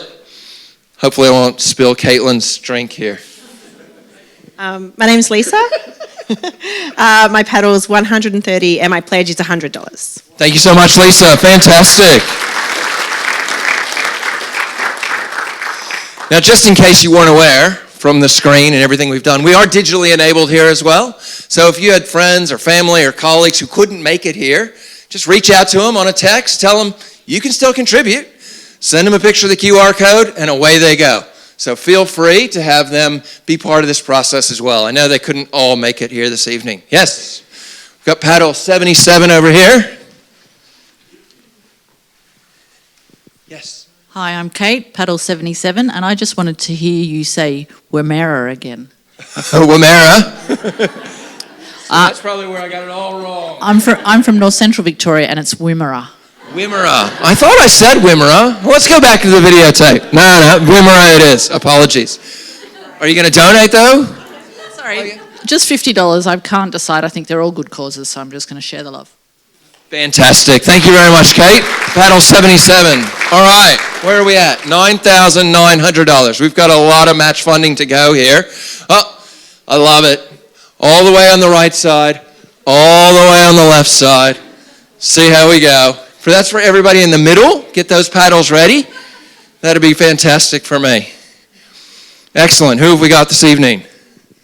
Hopefully I won't spill Caitlin's drink here. My name's Lisa. My paddle is $130 and my pledge is $100. Thank you so much, Lisa. Fantastic. Now, just in case you weren't aware from the screen and everything we've done, we are digitally enabled here as well. So if you had friends or family or colleagues who couldn't make it here, just reach out to them on a text, tell them you can still contribute, send them a picture of the QR code, and away they go. So feel free to have them be part of this process as well. I know they couldn't all make it here this evening. Yes, we've got paddle 77 over here. Yes. Hi, I'm Kate, paddle 77, and I just wanted to hear you say Wimmera again. Wimmera? That's probably where I got it all wrong. I'm from North Central Victoria, and it's Wimmera. Wimmera. I thought I said Wimmera. Well, let's go back to the videotape. No, Wimmera it is. Apologies. Are you going to donate, though? Sorry. Just $50. I can't decide. I think they're all good causes, so I'm just going to share the love. Fantastic. Thank you very much, Kate. Paddle 77. All right. Where are we at? $9,900. We've got a lot of match funding to go here. Oh, I love it. All the way on the right side, all the way on the left side. See how we go. That's for everybody in the middle. Get those paddles ready. That'd be fantastic for me. Excellent. Who have we got this evening?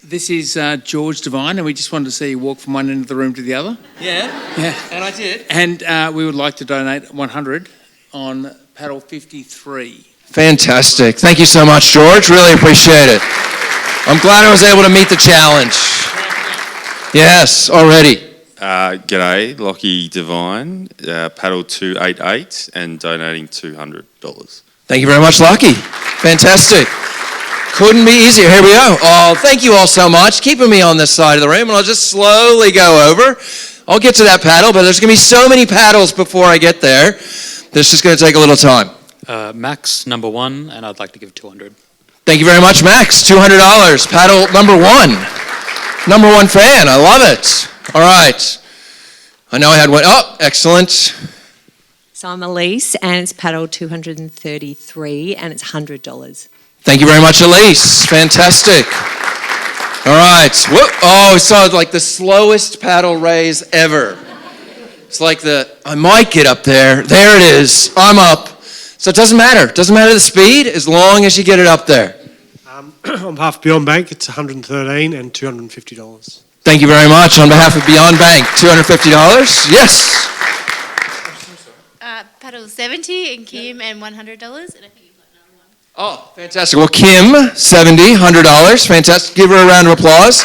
This is George Devine, and we just wanted to see you walk from one end of the room to the other. Yeah. Yeah. And I did. And we would like to donate 100 on paddle 53. Fantastic. Thank you so much, George. Really appreciate it. I'm glad I was able to meet the challenge. Yes, already. G'day, Lockie Devine, paddle 288 and donating $200. Thank you very much, Lucky. Fantastic. Couldn't be easier. Here we go. Oh, thank you all so much. Keeping me on this side of the room, and I'll just slowly go over. I'll get to that paddle, but there's going to be so many paddles before I get there. This is going to take a little time. Max, number 1, and I'd like to give 200. Thank you very much, Max. $200. Paddle number 1. Number 1 fan. I love it. All right. I know I had one. Oh, excellent. So I'm Elise, and it's paddle 233, and it's $100. Thank you very much, Elise. Fantastic. All right. Whoop. Oh, we saw like the slowest paddle raise ever. It's like I might get up there. There it is. I'm up. So it doesn't matter. It doesn't matter the speed as long as you get it up there. On behalf of Beyond Bank, it's $113 and $250. Thank you very much. On behalf of Beyond Bank, $250. Yes. Paddle 70 and Kim and $100. And I think you've got another one. Oh, fantastic. Well, Kim, 70, $100. Fantastic. Give her a round of applause.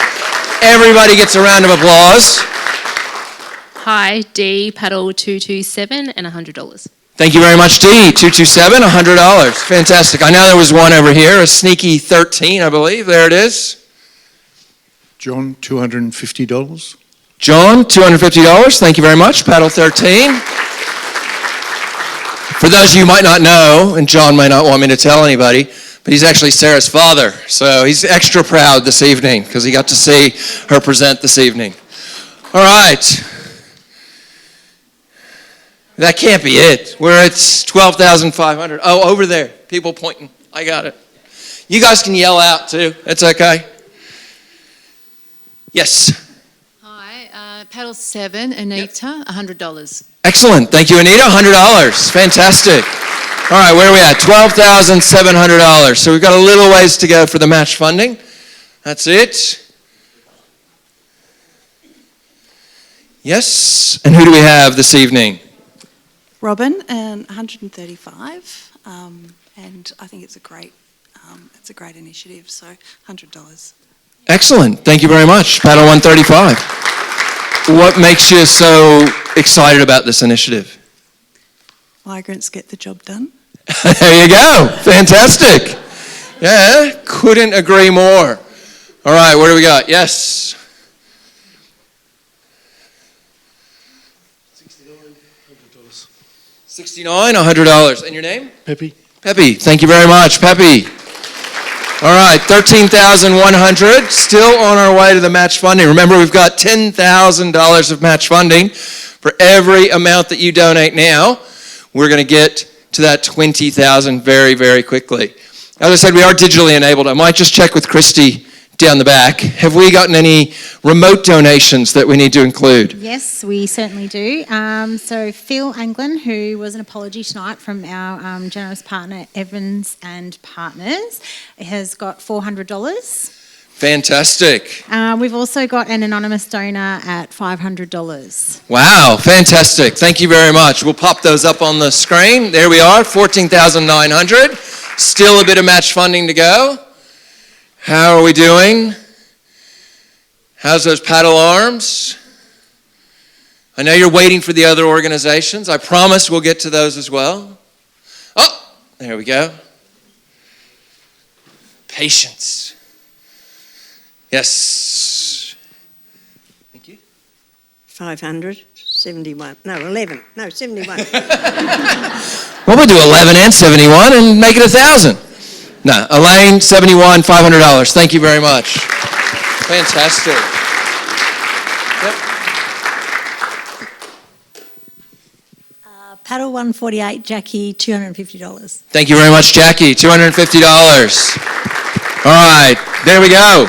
Everybody gets a round of applause. Hi, D, paddle 227 and $100. Thank you very much, D. 227, $100. Fantastic. I know there was one over here, a sneaky 13, I believe. There it is. John, $250. John, $250. Thank you very much. Paddle 13. For those of you who might not know, and John might not want me to tell anybody, but he's actually Sarah's father. So he's extra proud this evening because he got to see her present this evening. All right. That can't be it. We're at 12,500. Oh, over there. People pointing. I got it. You guys can yell out too. It's okay. Yes. Hi, paddle 7, Anita, $100. Excellent. Thank you, Anita. $100. Fantastic. All right, where are we at? $12,700. So we've got a little ways to go for the match funding. That's it. Yes. And who do we have this evening? Robin, and 135, and I think it's a great initiative. So $100. Excellent. Thank you very much. Paddle 135. What makes you so excited about this initiative? Migrants get the job done. There you go. Fantastic. Yeah, couldn't agree more. All right, what do we got? Yes. $69, $100. And your name? Peppy. Peppy. Thank you very much, Peppy. All right, $13,100. Still on our way to the match funding. Remember, we've got $10,000 of match funding. For every amount that you donate now, we're going to get to that $20,000 very, very quickly. As I said, we are digitally enabled. I might just check with Christy down the back. Have we gotten any remote donations that we need to include? Yes, we certainly do. So Phil Anglin, who was an apology tonight from our generous partner Evans and Partners, has got $400. Fantastic. We've also got an anonymous donor at $500. Wow, fantastic. Thank you very much. We'll pop those up on the screen. There we are, $14,900. Still a bit of match funding to go. How are we doing? How's those paddle arms? I know you're waiting for the other organizations. I promise we'll get to those as well. Oh, there we go. Patience. Yes. Thank you. 500, 71. No, 11. No, 71. Well, we'll do 11 and 71 and make it 1,000. No, Elaine, 71, $500. Thank you very much. Fantastic. Yep. Paddle 148, Jackie, $250. Thank you very much, Jackie. $250. All right, there we go.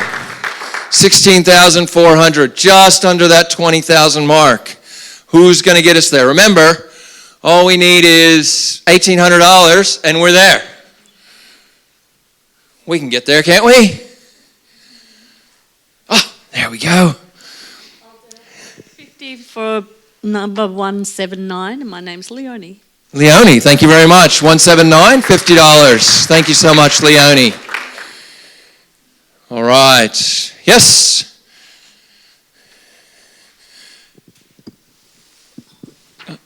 16,400, just under that 20,000 mark. Who's going to get us there? Remember, all we need is $1,800 and we're there. We can get there, can't we? Oh, there we go. 50 for number 179, and my name's Leonie. Leonie, thank you very much. 179, $50. Thank you so much, Leonie. All right. Yes.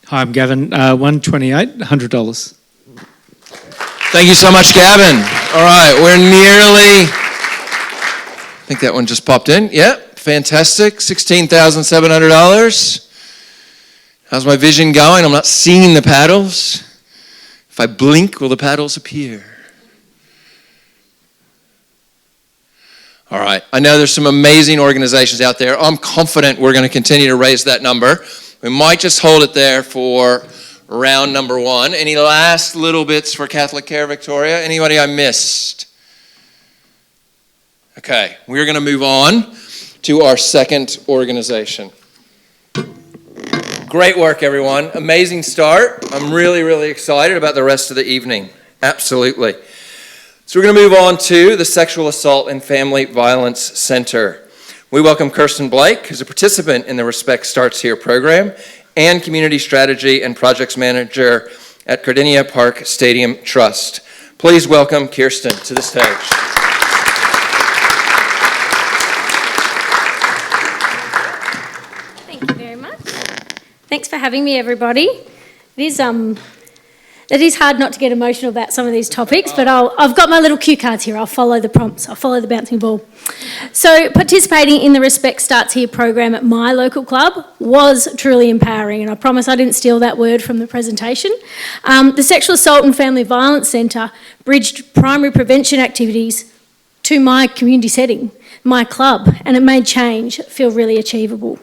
Hi, I'm Gavin. 128, $100. Thank you so much, Gavin. All right, we're nearly, I think that one just popped in. Yep, fantastic. $16,700. How's my vision going? I'm not seeing the paddles. If I blink, will the paddles appear? All right, I know there's some amazing organizations out there. I'm confident we're going to continue to raise that number. We might just hold it there for round number 1. Any last little bits for Catholic Care Victoria? Anybody I missed? Okay, we're going to move on to our second organization. Great work, everyone. Amazing start. I'm really, really excited about the rest of the evening. Absolutely. So we're going to move on to the Sexual Assault and Family Violence Center. We welcome Kirsten Blake, who's a participant in the Respect Starts Here program and Community Strategy and Projects Manager at Cardinia Park Stadium Trust. Please welcome Kirsten to the stage. Thank you very much. Thanks for having me, everybody. It is hard not to get emotional about some of these topics, but I've got my little cue cards here. I'll follow the prompts. I'll follow the bouncing ball. So participating in the Respect Starts Here program at my local club was truly empowering, and I promise I didn't steal that word from the presentation. The Sexual Assault and Family Violence Centre bridged primary prevention activities to my community setting, my club, and it made change feel really achievable.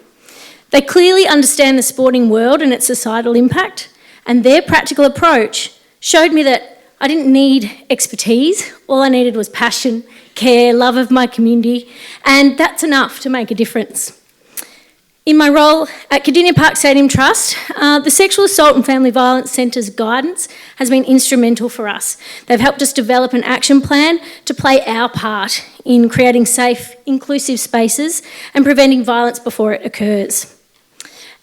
They clearly understand the sporting world and its societal impact, and their practical approach showed me that I didn't need expertise. All I needed was passion, care, love of my community, and that's enough to make a difference. In my role at Cardinia Park Stadium Trust, the Sexual Assault and Family Violence Centre's guidance has been instrumental for us. They've helped us develop an action plan to play our part in creating safe, inclusive spaces and preventing violence before it occurs.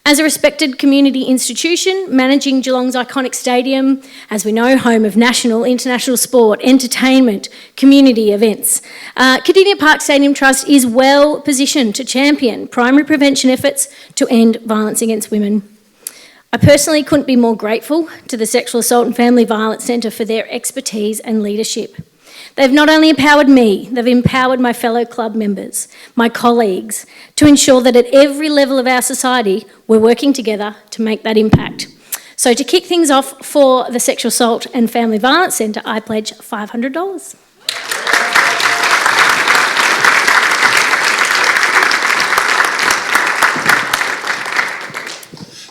As a respected community institution, managing Geelong's iconic stadium, as we know, home of national, international sport, entertainment, community events, Cardinia Park Stadium Trust is well positioned to champion primary prevention efforts to end violence against women. I personally couldn't be more grateful to the Sexual Assault and Family Violence Centre for their expertise and leadership. They've not only empowered me, they've empowered my fellow club members, my colleagues, to ensure that at every level of our society, we're working together to make that impact. So to kick things off for the Sexual Assault and Family Violence Centre, I pledge $500.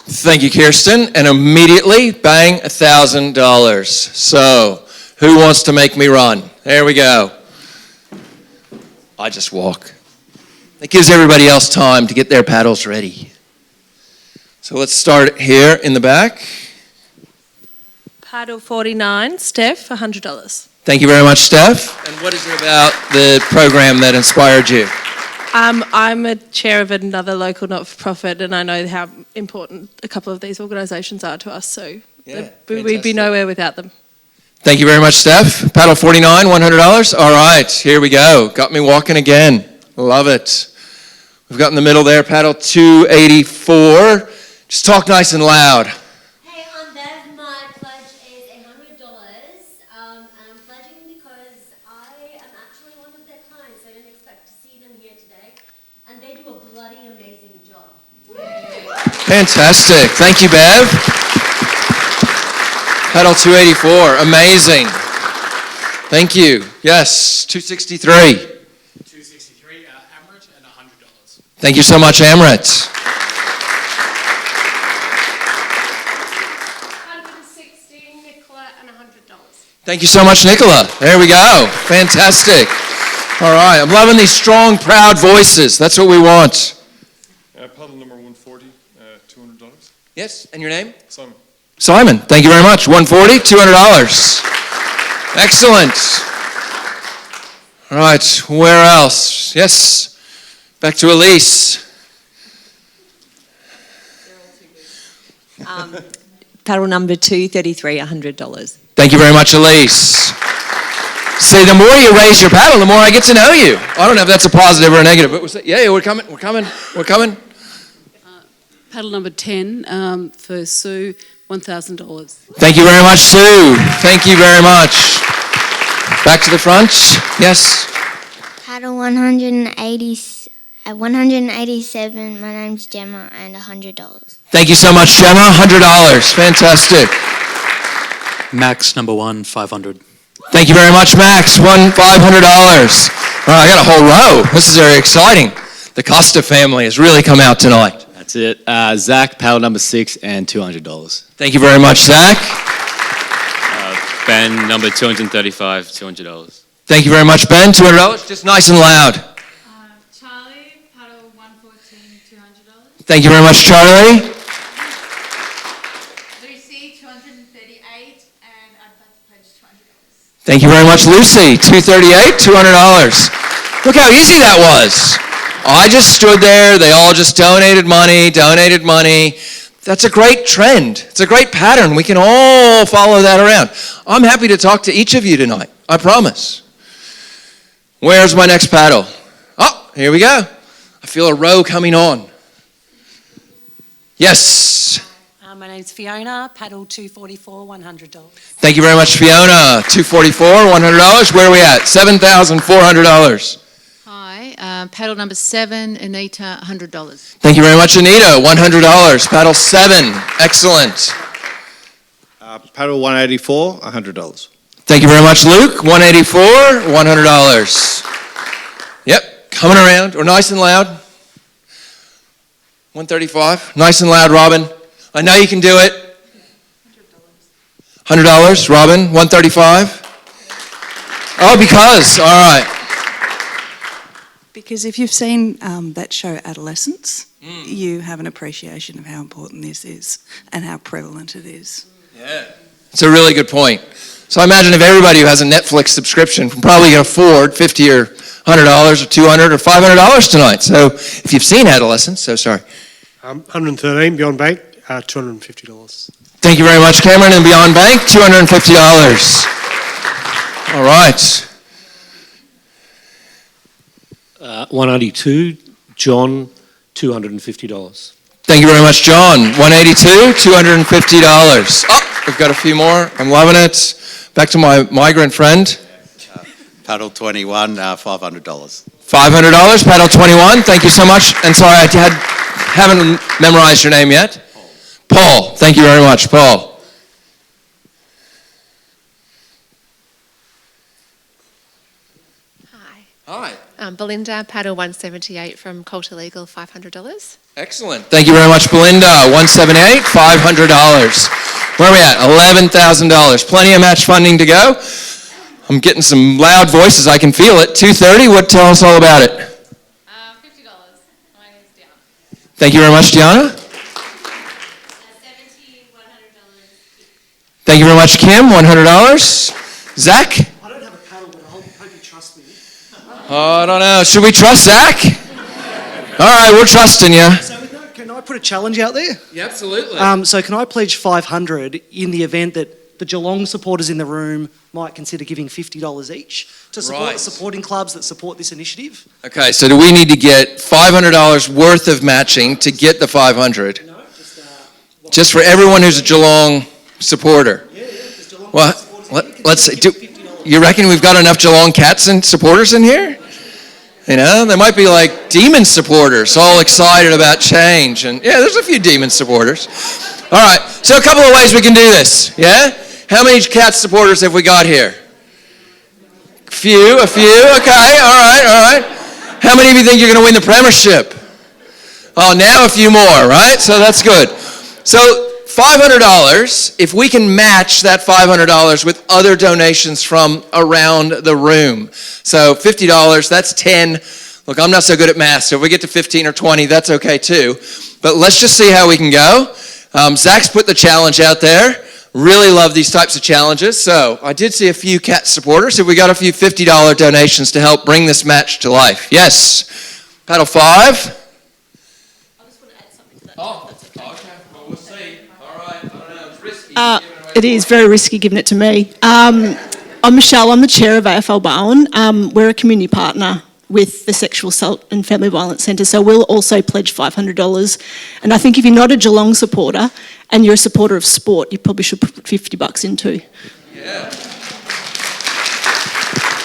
Thank you, Kirsten. And immediately, bang, $1,000. So, who wants to make me run? There we go. I just walk. It gives everybody else time to get their paddles ready. So let's start here in the back. Paddle 49, Steph, $100. Thank you very much, Steph. And what is it about the program that inspired you? I'm a chair of another local not-for-profit, and I know how important a couple of these organisations are to us, so we'd be nowhere without them. Thank you very much, Steph. Paddle 49, $100. All right, here we go. Got me walking again. Love it. We've got in the middle there, paddle 284. Just talk nice and loud. Hey, I'm Bev. My pledge is $100. And I'm pledging because I am actually one of their clients. I didn't expect to see them here today. And they do a bloody amazing job. Fantastic. Thank you, Bev. Paddle 284. Amazing. Thank you. Yes, 263. 263, Amrit, and $100. Thank you so much, Amrit. 116, Nicola, and $100. Thank you so much, Nicola. There we go. Fantastic. All right, I'm loving these strong, proud voices. That's what we want. Paddle number 140, $200. Yes, and your name? Simon. Simon, thank you very much. 140, $200. Excellent. All right, where else? Yes, back to Elise. Paddle number 233, $100. Thank you very much, Elise. See, the more you raise your paddle, the more I get to know you. I don't know if that's a positive or a negative, but yeah, we're coming. Paddle number 10 for Sue, $1,000. Thank you very much, Sue. Thank you very much. Back to the front. Yes. Paddle 187, my name's Gemma, and $100. Thank you so much, Gemma. $100. Fantastic. Max number 1, 500. Thank you very much, Max. $500. I got a whole row. This is very exciting. The Costa family has really come out tonight. That's it. Zach, paddle number 6, and $200. Thank you very much, Zach. Ben, number 235, $200. Thank you very much, Ben. $200. Just nice and loud. Charlie, paddle 114, $200. Thank you very much, Charlie. Lucy, 238, and I'd like to pledge $200. Thank you very much, Lucy. 238, $200. Look how easy that was. I just stood there. They all just donated money. That's a great trend. It's a great pattern. We can all follow that around. I'm happy to talk to each of you tonight. I promise. Where's my next paddle? Oh, here we go. I feel a row coming on. Yes. My name's Fiona, paddle 244, $100. Thank you very much, Fiona. 244, $100. Where are we at? $7,400. Hi, paddle number 7, Anita, $100. Thank you very much, Anita. $100. Paddle 7. Excellent. Paddle 184, $100. Thank you very much, Luke. 184, $100. Yep, coming around. Or nice and loud. 135. Nice and loud, Robin. I know you can do it. $100, Robin. 135. Oh, because. All right. Because if you've seen that show Adolescence, you have an appreciation of how important this is and how prevalent it is. Yeah. It's a really good point. So I imagine if everybody who has a Netflix subscription can probably afford $50 or $100 or $200 or $500 tonight. So if you've seen Adolescence, so sorry. 113, Beyond Bank, $250. Thank you very much, Cameron. And Beyond Bank, $250. All right. 182, John, $250. Thank you very much, John. 182, $250. Oh, we've got a few more. I'm loving it. Back to my migrant friend. Paddle 21, $500. $500, paddle 21. Thank you so much. And sorry, I haven't memorized your name yet. Paul. Thank you very much, Paul. Hi. Belinda, paddle 178 from Coulter Legal, $500. Excellent. Thank you very much, Belinda. 178, $500. Where are we at? $11,000. Plenty of match funding to go. I'm getting some loud voices. I can feel it. 230. What? Tell us all about it. $50. My name's Diana. Thank you very much, Diana. Thank you very much, Kim. $100. Zach? I don't have a paddle, but I hope you trust me. Oh, I don't know. Should we trust Zach? All right, we're trusting you. So can I put a challenge out there? Yeah, absolutely. So can I pledge 500 in the event that the Geelong supporters in the room might consider giving $50 each to support the supporting clubs that support this initiative? Okay, so do we need to get $500 worth of matching to get the 500? No, just for everyone who's a Geelong supporter. Well, let's see. You reckon we've got enough Geelong Cats and supporters in here? You know, there might be like Demon supporters all excited about change. And yeah, there's a few Demon supporters. All right, so a couple of ways we can do this, yeah? How many Cats supporters have we got here? A few, okay, all right. How many of you think you're going to win the premiership? Oh, now a few more, right? So that's good. So $500, if we can match that $500 with other donations from around the room. So $50, that's 10. Look, I'm not so good at math, so if we get to 15 or 20, that's okay too. But let's just see how we can go. Zach's put the challenge out there. Really love these types of challenges. So I did see a few cat supporters. Have we got a few $50 donations to help bring this match to life? Yes. Paddle 5. I just want to add something to that. Oh, okay. Well, we'll see. All right. I don't know. It's risky. It is very risky giving it to me. I'm Michelle. I'm the chair of AFL Barwon. We're a community partner with the Sexual Assault and Family Violence Centre, so we'll also pledge $500. And I think if you're not a Geelong supporter and you're a supporter of sport, you probably should put $50 in too. Yeah.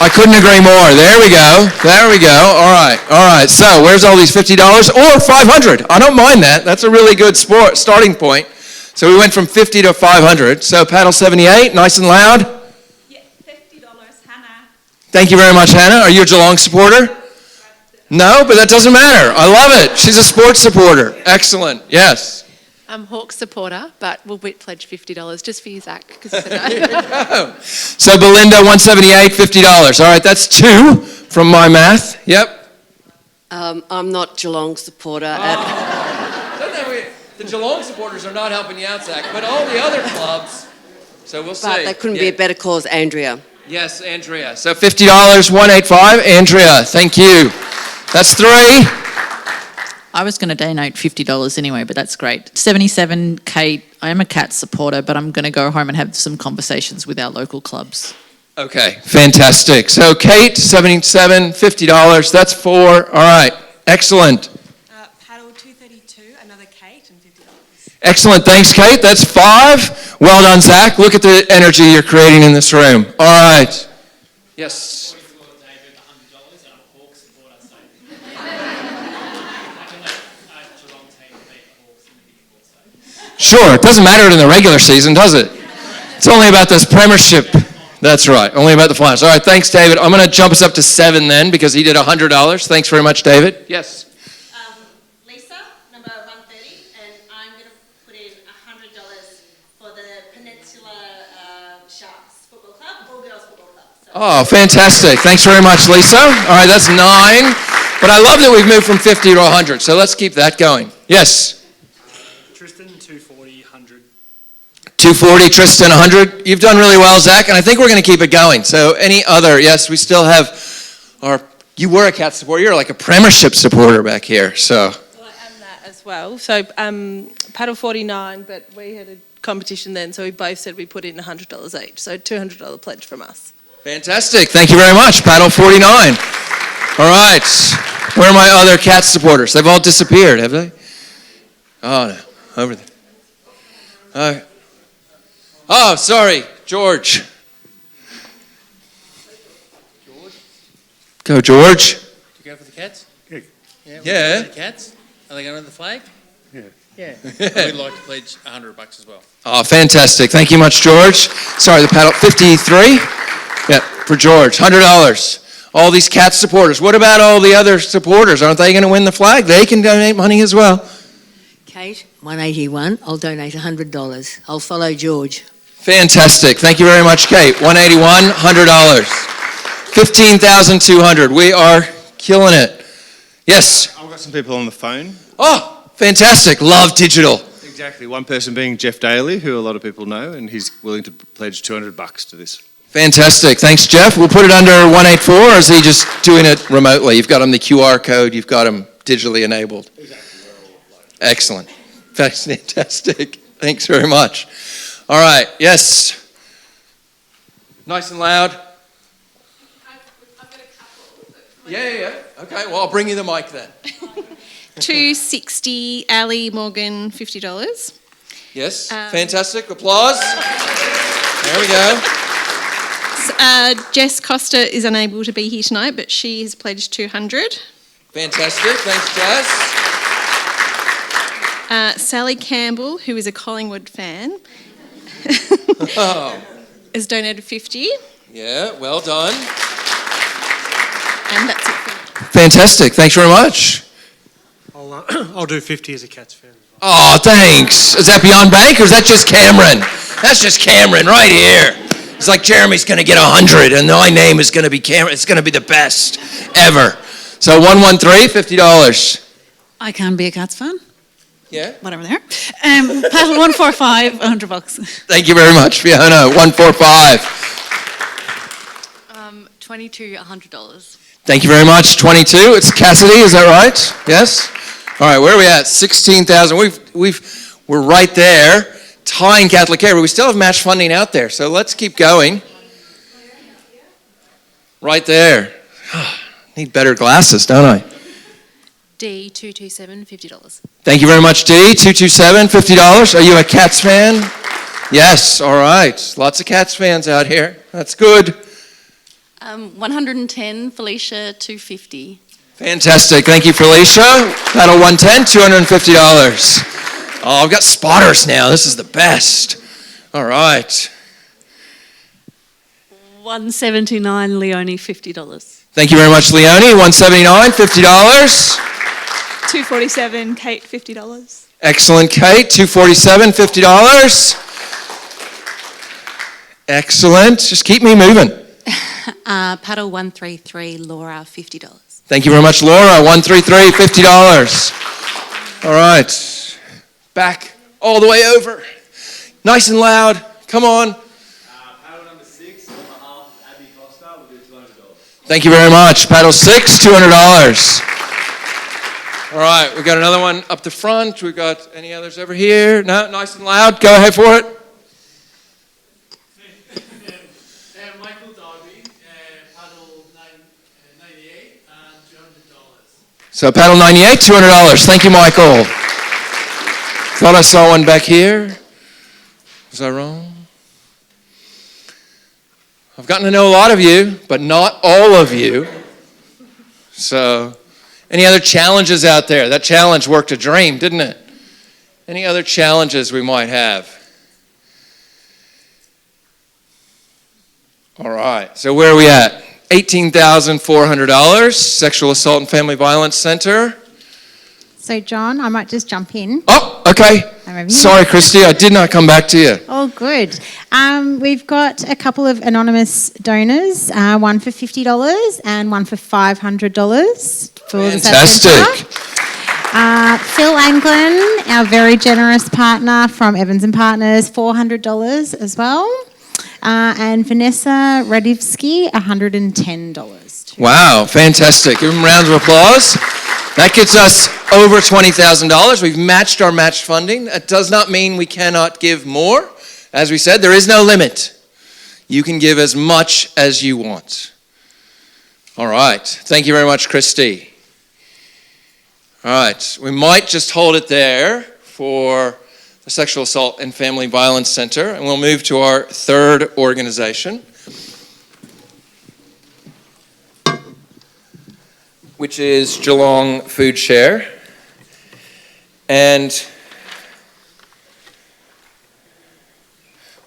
I couldn't agree more. There we go. There we go. All right. All right. So where's all these $50 or $500? I don't mind that. That's a really good starting point. So we went from 50 to 500. So paddle 78, nice and loud. Thank you very much, Hannah. Are you a Geelong supporter? No, but that doesn't matter. I love it. She's a sports supporter. Excellent. Yes. I'm Hawks supporter, but we'll pledge $50 just for you, Zach. So Belinda, 178, $50. All right, that's 2 from my math. Yep. I'm not Geelong supporter. The Geelong supporters are not helping you out, Zach, but all the other clubs. So we'll see. But there couldn't be a better cause, Andrea. Yes, Andrea. So $50, 185. Andrea, thank you. That's 3. I was going to donate $50 anyway, but that's great. 77, Kate. I am a cat supporter, but I'm going to go home and have some conversations with our local clubs. Okay, fantastic. So Kate, 77, $50. That's 4. All right, excellent. Paddle 232, another Kate, and $50. Excellent. Thanks, Kate. That's 5. Well done, Zach. Look at the energy you're creating in this room. All right. Yes. Sure. It doesn't matter in the regular season, does it? It's only about this premiership. That's right. Only about the finals. All right. Thanks, David. I'm going to jump us up to 7 then because he did $100. Thanks very much, David. Yes. Lisa, number 130, and I'm going to put in $100 for the Peninsula Sharks Football Club, All Girls Football Club. So. Oh, fantastic. Thanks very much, Lisa. All right, that's 9. But I love that we've moved from 50 to 100, so let's keep that going. Yes? Tristan, 240, 100. 240, Tristan, 100. You've done really well, Zach, and I think we're going to keep it going. So any other, yes, we still have you were a cat supporter. You're like a premiership supporter back here, so. Well, I am that as well. So paddle 49, but we had a competition then, so we both said we put in $100 each. So $200 pledge from us. Fantastic. Thank you very much. Paddle 49. All right. Where are my other cat supporters? They've all disappeared, have they? Oh, no. Over there. Oh, sorry. George. Go, George. Do you go for the cats? Yeah. The cats? Are they going under the flag? Yeah. Yeah. We'd like to pledge $100 as well. Oh, fantastic. Thank you much, George. Sorry, the paddle 53. Yeah, for George, $100. All these cat supporters. What about all the other supporters? Aren't they going to win the flag? They can donate money as well. Kate, 181. I'll donate $100. I'll follow George. Fantastic. Thank you very much, Kate. 181, $100. 15,200. We are killing it. Yes. I've got some people on the phone. Oh, fantastic. Love digital. Exactly. One person being Jeff Daly, who a lot of people know, and he's willing to pledge $200 to this. Fantastic. Thanks, Jeff. We'll put it under 184, or is he just doing it remotely? You've got him the QR code. You've got him digitally enabled. Excellent. That's fantastic. Thanks very much. All right. Yes. Nice and loud. Yeah. Okay. Well, I'll bring you the mic then. 260, Ali Morgan, $50. Yes. Fantastic. Applause. There we go. Jess Costa is unable to be here tonight, but she has pledged $200. Fantastic. Thanks, Jess. Sally Campbell, who is a Collingwood fan, has donated $50. Yeah, well done. And that's it for me. Fantastic. Thanks very much. I'll do 50 as a Cats fan. Oh, thanks. Is that beyond bank or is that just Cameron? That's just Cameron right here. It's like Jeremy's going to get 100 and my name is going to be Cameron. It's going to be the best ever. So 113, $50. I can't be a Cats fan. Yeah? Whatever there. Paddle 145, $100. Thank you very much, Fiona. 145. 22, $100. Thank you very much. 22. It's Cassidy, is that right? Yes? All right, where are we at? 16,000. We're right there, tying Catholic Care, but we still have match funding out there, so let's keep going. Right there. Need better glasses, don't I? D227, $50. Thank you very much, D. 227, $50. Are you a Cats fan? Yes, all right. Lots of Cats fans out here. That's good. 110, Felicia, $250. Fantastic. Thank you, Felicia. Paddle 110, $250. Oh, I've got spotters now. This is the best. All right. 179, Leone, $50. Thank you very much, Leone. 179, $50. 247, Kate, $50. Excellent, Kate. 247, $50. Excellent. Just keep me moving. Paddle 133, Laura, $50. Thank you very much, Laura. 133, $50. All right. Back all the way over. Nice and loud. Come on. Paddle number 6, on behalf of Abby Costa, will do $200. Thank you very much. Paddle 6, $200. All right, we got another one up the front. We got any others over here? No, nice and loud. Go ahead for it. Michael Darby, paddle 98, $200. So paddle 98, $200. Thank you, Michael. Thought I saw one back here. Was I wrong? I've gotten to know a lot of you, but not all of you. So, any other challenges out there? That challenge worked a dream, didn't it? Any other challenges we might have? All right, so where are we at? $18,400, Sexual Assault and Family Violence Center. So, John, I might just jump in. Oh, okay. Sorry, Christy, I did not come back to you. Oh, good. We've got a couple of anonymous donors, one for $50 and one for $500 for the Fantastic. Phil Anglin, our very generous partner from Evans and Partners, $400 as well. And Vanessa Radivsky, $110. Wow, fantastic. Give them rounds of applause. That gets us over $20,000. We've matched our match funding. That does not mean we cannot give more. As we said, there is no limit. You can give as much as you want. All right. Thank you very much, Christy. All right. We might just hold it there for the Sexual Assault and Family Violence Center, and we'll move to our third organization, which is Geelong Food Share. And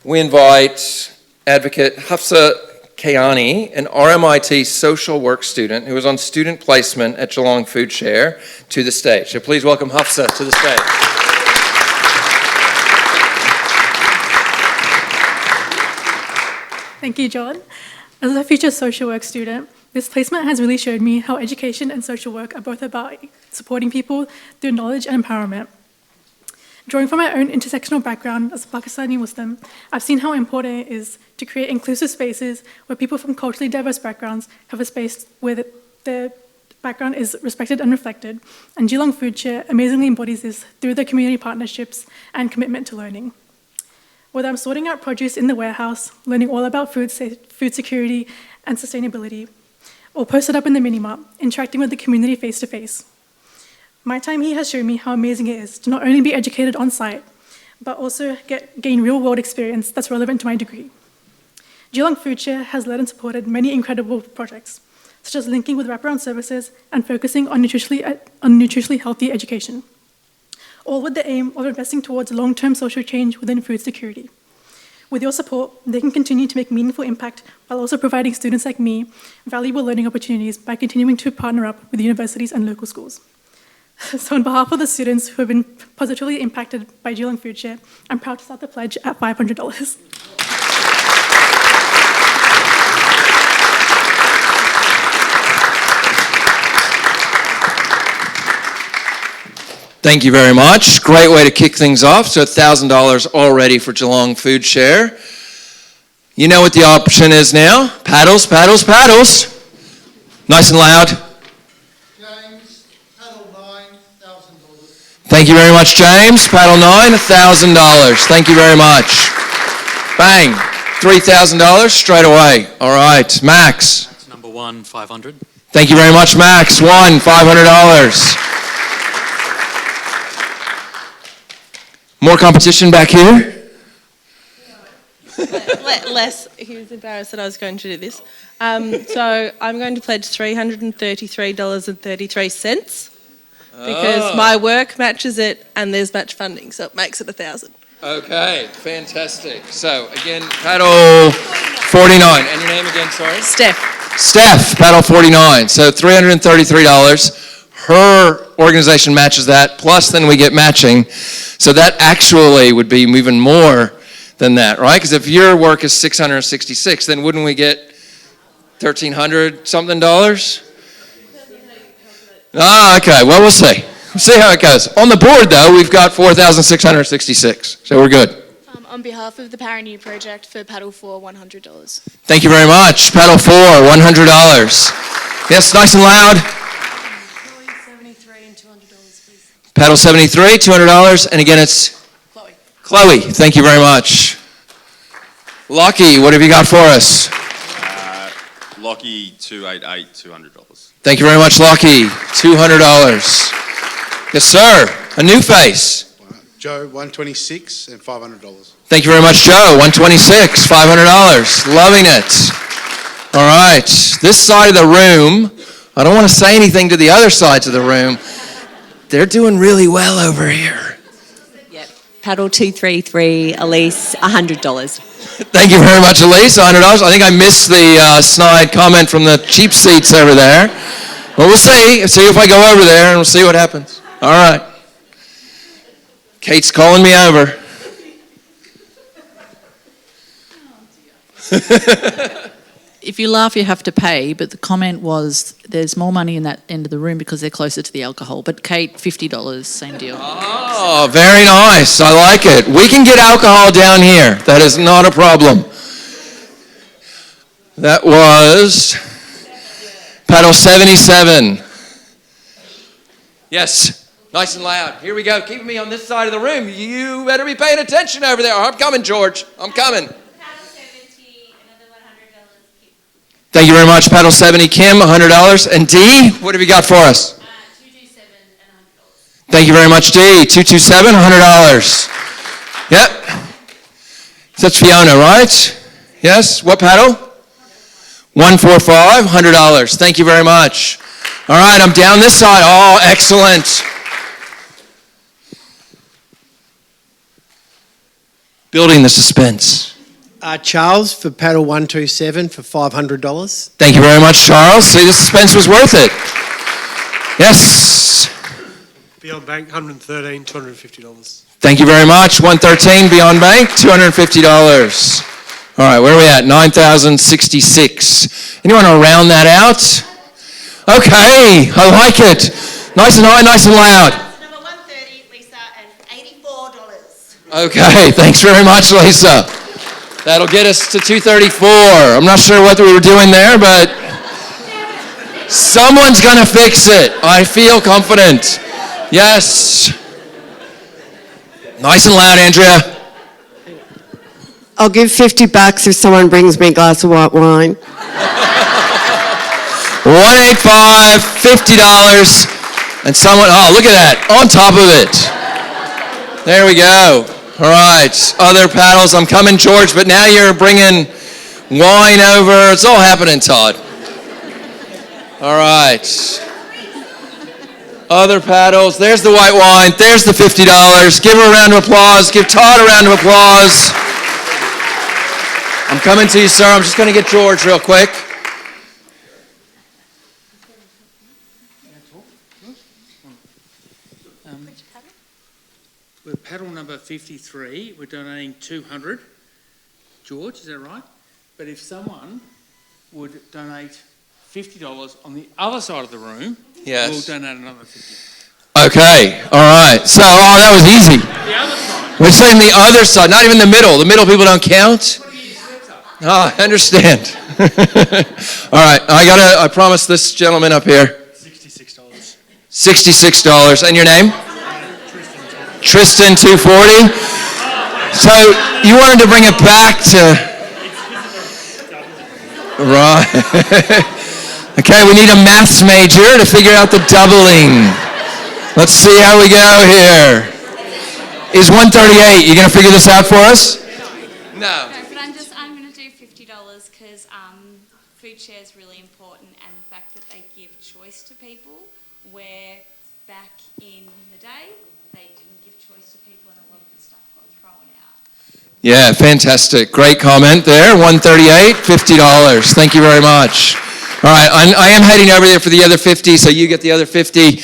we invite Advocate Hafsa Kayani, an RMIT social work student who is on student placement at Geelong Food Share, to the stage. So please welcome Hafsa to the stage. Thank you, John. As a future social work student, this placement has really showed me how education and social work are both about supporting people through knowledge and empowerment. Drawing from my own intersectional background as a Pakistani Muslim, I've seen how important it is to create inclusive spaces where people from culturally diverse backgrounds have a space where their background is respected and reflected, and Geelong Food Share amazingly embodies this through their community partnerships and commitment to learning. Whether I'm sorting out produce in the warehouse, learning all about food security and sustainability, or posted up in the mini-mart, interacting with the community face-to-face. My time here has shown me how amazing it is to not only be educated on site, but also gain real-world experience that's relevant to my degree. Geelong Food Share has led and supported many incredible projects, such as linking with wraparound services and focusing on nutritionally healthy education, all with the aim of investing towards long-term social change within food security. With your support, they can continue to make meaningful impact while also providing students like me valuable learning opportunities by continuing to partner up with universities and local schools. So on behalf of the students who have been positively impacted by Geelong Food Share, I'm proud to start the pledge at $500. Thank you very much. Great way to kick things off. So $1,000 already for Geelong Food Share. You know what the option is now. Paddles, paddles, paddles. Nice and loud. James, paddle 9, $1,000. Thank you very much, James. Paddle 9, $1,000. Thank you very much. Bang. $3,000 straight away. All right. Max. That's number 1, 500. Thank you very much, Max. $500. More competition back here. Less. He was embarrassed that I was going to do this. So I'm going to pledge $333.33 because my work matches it and there's match funding, so it makes it 1,000. Okay, fantastic. So again, paddle 49. And your name again, sorry? Steph, paddle 49. So $333. Her organization matches that, plus then we get matching. So that actually would be even more than that, right? Because if your work is $666, then wouldn't we get $1,300 something dollars? Ah, okay. Well, we'll see. We'll see how it goes. On the board, though, we've got $4,666, so we're good. On behalf of the Paranew Project for Paddle 4, $100. Thank you very much. Paddle 4, $100. Yes, nice and loud. Paddle 73, $200, and again it's Chloe. Thank you very much. Lockie, what have you got for us? Lockie 288, $200. Thank you very much, Lockie. $200. Yes, sir. A new face. Joe, 126 and $500. Thank you very much, Joe. 126, $500. Loving it. All right. This side of the room, I don't want to say anything to the other sides of the room. They're doing really well over here. Yep. Paddle 233, Elise, $100. Thank you very much, Elise. $100. I think I missed the snide comment from the cheap seats over there. Well, we'll see. See if I go over there and we'll see what happens. All right. Kate's calling me over. If you laugh, you have to pay, but the comment was there's more money in that end of the room because they're closer to the alcohol. But Kate, $50, same deal. Oh, very nice. I like it. We can get alcohol down here. That is not a problem. That was paddle 77. Yes, nice and loud. Here we go. Keeping me on this side of the room. You better be paying attention over there. I'm coming, George. I'm coming. Thank you very much, Paddle 70, Kim, $100. And Dee, what have you got for us? 227 and $100. Thank you very much, Dee. 227, $100. Yep. That's Fiona, right? Yes. What paddle? 145, $100. Thank you very much. All right, I'm down this side. Oh, excellent. Building the suspense. Charles for paddle 127 for $500. Thank you very much, Charles. See, the suspense was worth it. Yes. Beyond Bank, $113, $250. Thank you very much. 113 Beyond Bank, $250. All right, where are we at? 9,066. Anyone want to round that out? Okay, I like it. Nice and high, nice and loud. Number 130, Lisa, and $84. Okay, thanks very much, Lisa. That'll get us to 234. I'm not sure what we were doing there, but someone's going to fix it. I feel confident. Yes. Nice and loud, Andrea. I'll give $50 if someone brings me a glass of white wine. 185, $50. And someone, oh, look at that, on top of it. There we go. All right, other paddles. I'm coming, George, but now you're bringing wine over. It's all happening, Todd. All right. Other paddles. There's the white wine. There's the $50. Give her a round of applause. Give Todd a round of applause. I'm coming to you, sir. I'm just going to get George real quick. With paddle number 53, we're donating 200. George, is that right? But if someone would donate $50 on the other side of the room, Yes. we'll donate another $50. Okay, all right. So, that was easy. We're saying the other side, not even the middle. The middle people don't count. Oh, I understand. All right, I promised this gentleman up here. $66. $66. And your name? Tristan, 240. So you wanted to bring it back to... Right. Okay, we need a maths major to figure out the doubling. Let's see how we go here. Is 138, you going to figure this out for us? No. But I'm going to do $50 because food share is really important, and the fact that they give choice to people, where back in the day they didn't give choice to people and a lot of the stuff got thrown out. Yeah, fantastic. Great comment there. 138, $50. Thank you very much. All right, I am heading over there for the other 50, so you get the other 50.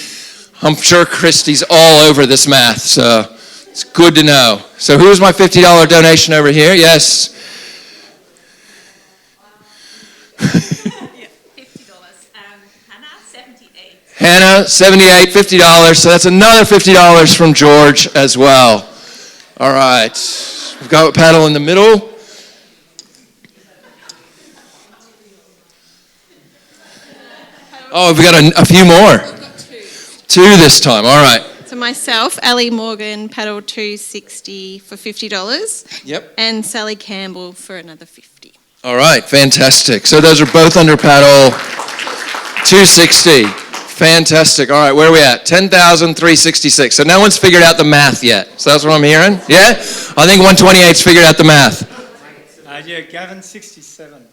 I'm sure Christy's all over this math, so it's good to know. So who's my $50 donation over here? Yes. Hannah, 78, $50. So that's another $50 from George as well. All right. We've got a paddle in the middle. Oh, we've got a few more. Two this time. All right. So myself, Ali Morgan, paddle 260 for $50. Yep. And Sally Campbell for another 50. All right. Fantastic. So those are both under paddle 260. Fantastic. All right. Where are we at? 10,366. So no one's figured out the math yet. So that's what I'm hearing? Yeah? I think 128's figured out the math. Yeah, Gavin, 67.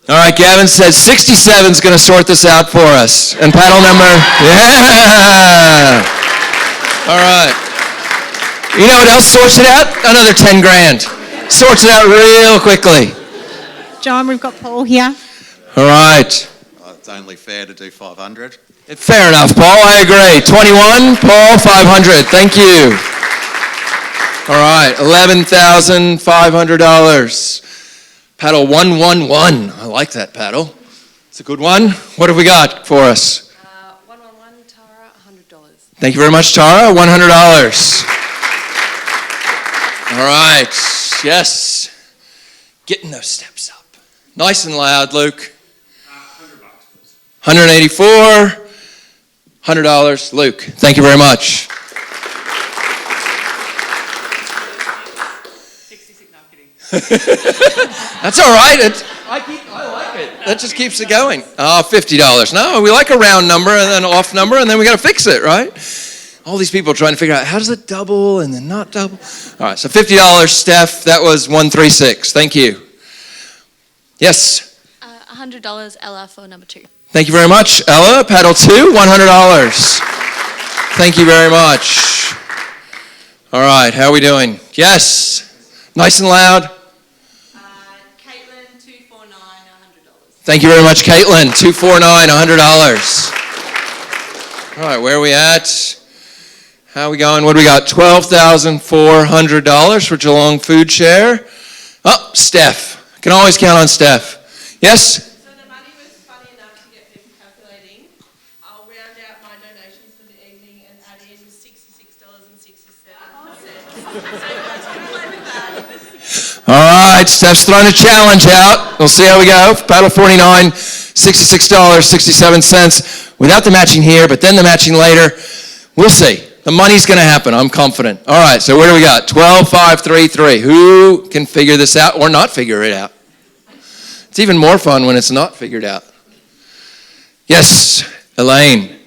All right, Gavin says 67 is going to sort this out for us. And paddle number, yeah. All right. You know what else sorts it out? Another 10 grand. Sorts it out real quickly. John, we've got Paul here. All right. It's only fair to do 500. Fair enough, Paul. I agree. 21, Paul, 500. Thank you. All right, $11,500. Paddle 111. I like that paddle. It's a good one. What have we got for us? 111, Tara, $100. Thank you very much, Tara. $100. All right. Yes. Getting those steps up. Nice and loud, Luke. $184. $100. Luke, thank you very much. That's all right. I like it. That just keeps it going. Oh, $50. No, we like a round number and then an off number, and then we got to fix it, right? All these people trying to figure out how does it double and then not double. All right, so $50, Steph. That was 136. Thank you. Yes. $100 Ella for number 2. Thank you very much, Ella. Paddle 2, $100. Thank you very much. All right, how are we doing? Yes. Nice and loud. Caitlin, 249, $100. Thank you very much, Caitlin. 249, $100. All right, where are we at? How are we going? What do we got? $12,400 for Geelong Food Share. Oh, Steph. Can always count on Steph. Yes? So the money was funny enough to get people calculating. I'll round out my donations for the evening and add in $66.67. All right, Steph's throwing a challenge out. We'll see how we go. Paddle 49, $66.67 without the matching here, but then the matching later. We'll see. The money's going to happen. I'm confident. All right, so where do we got? 12,533. Who can figure this out or not figure it out? It's even more fun when it's not figured out. Yes, Elaine.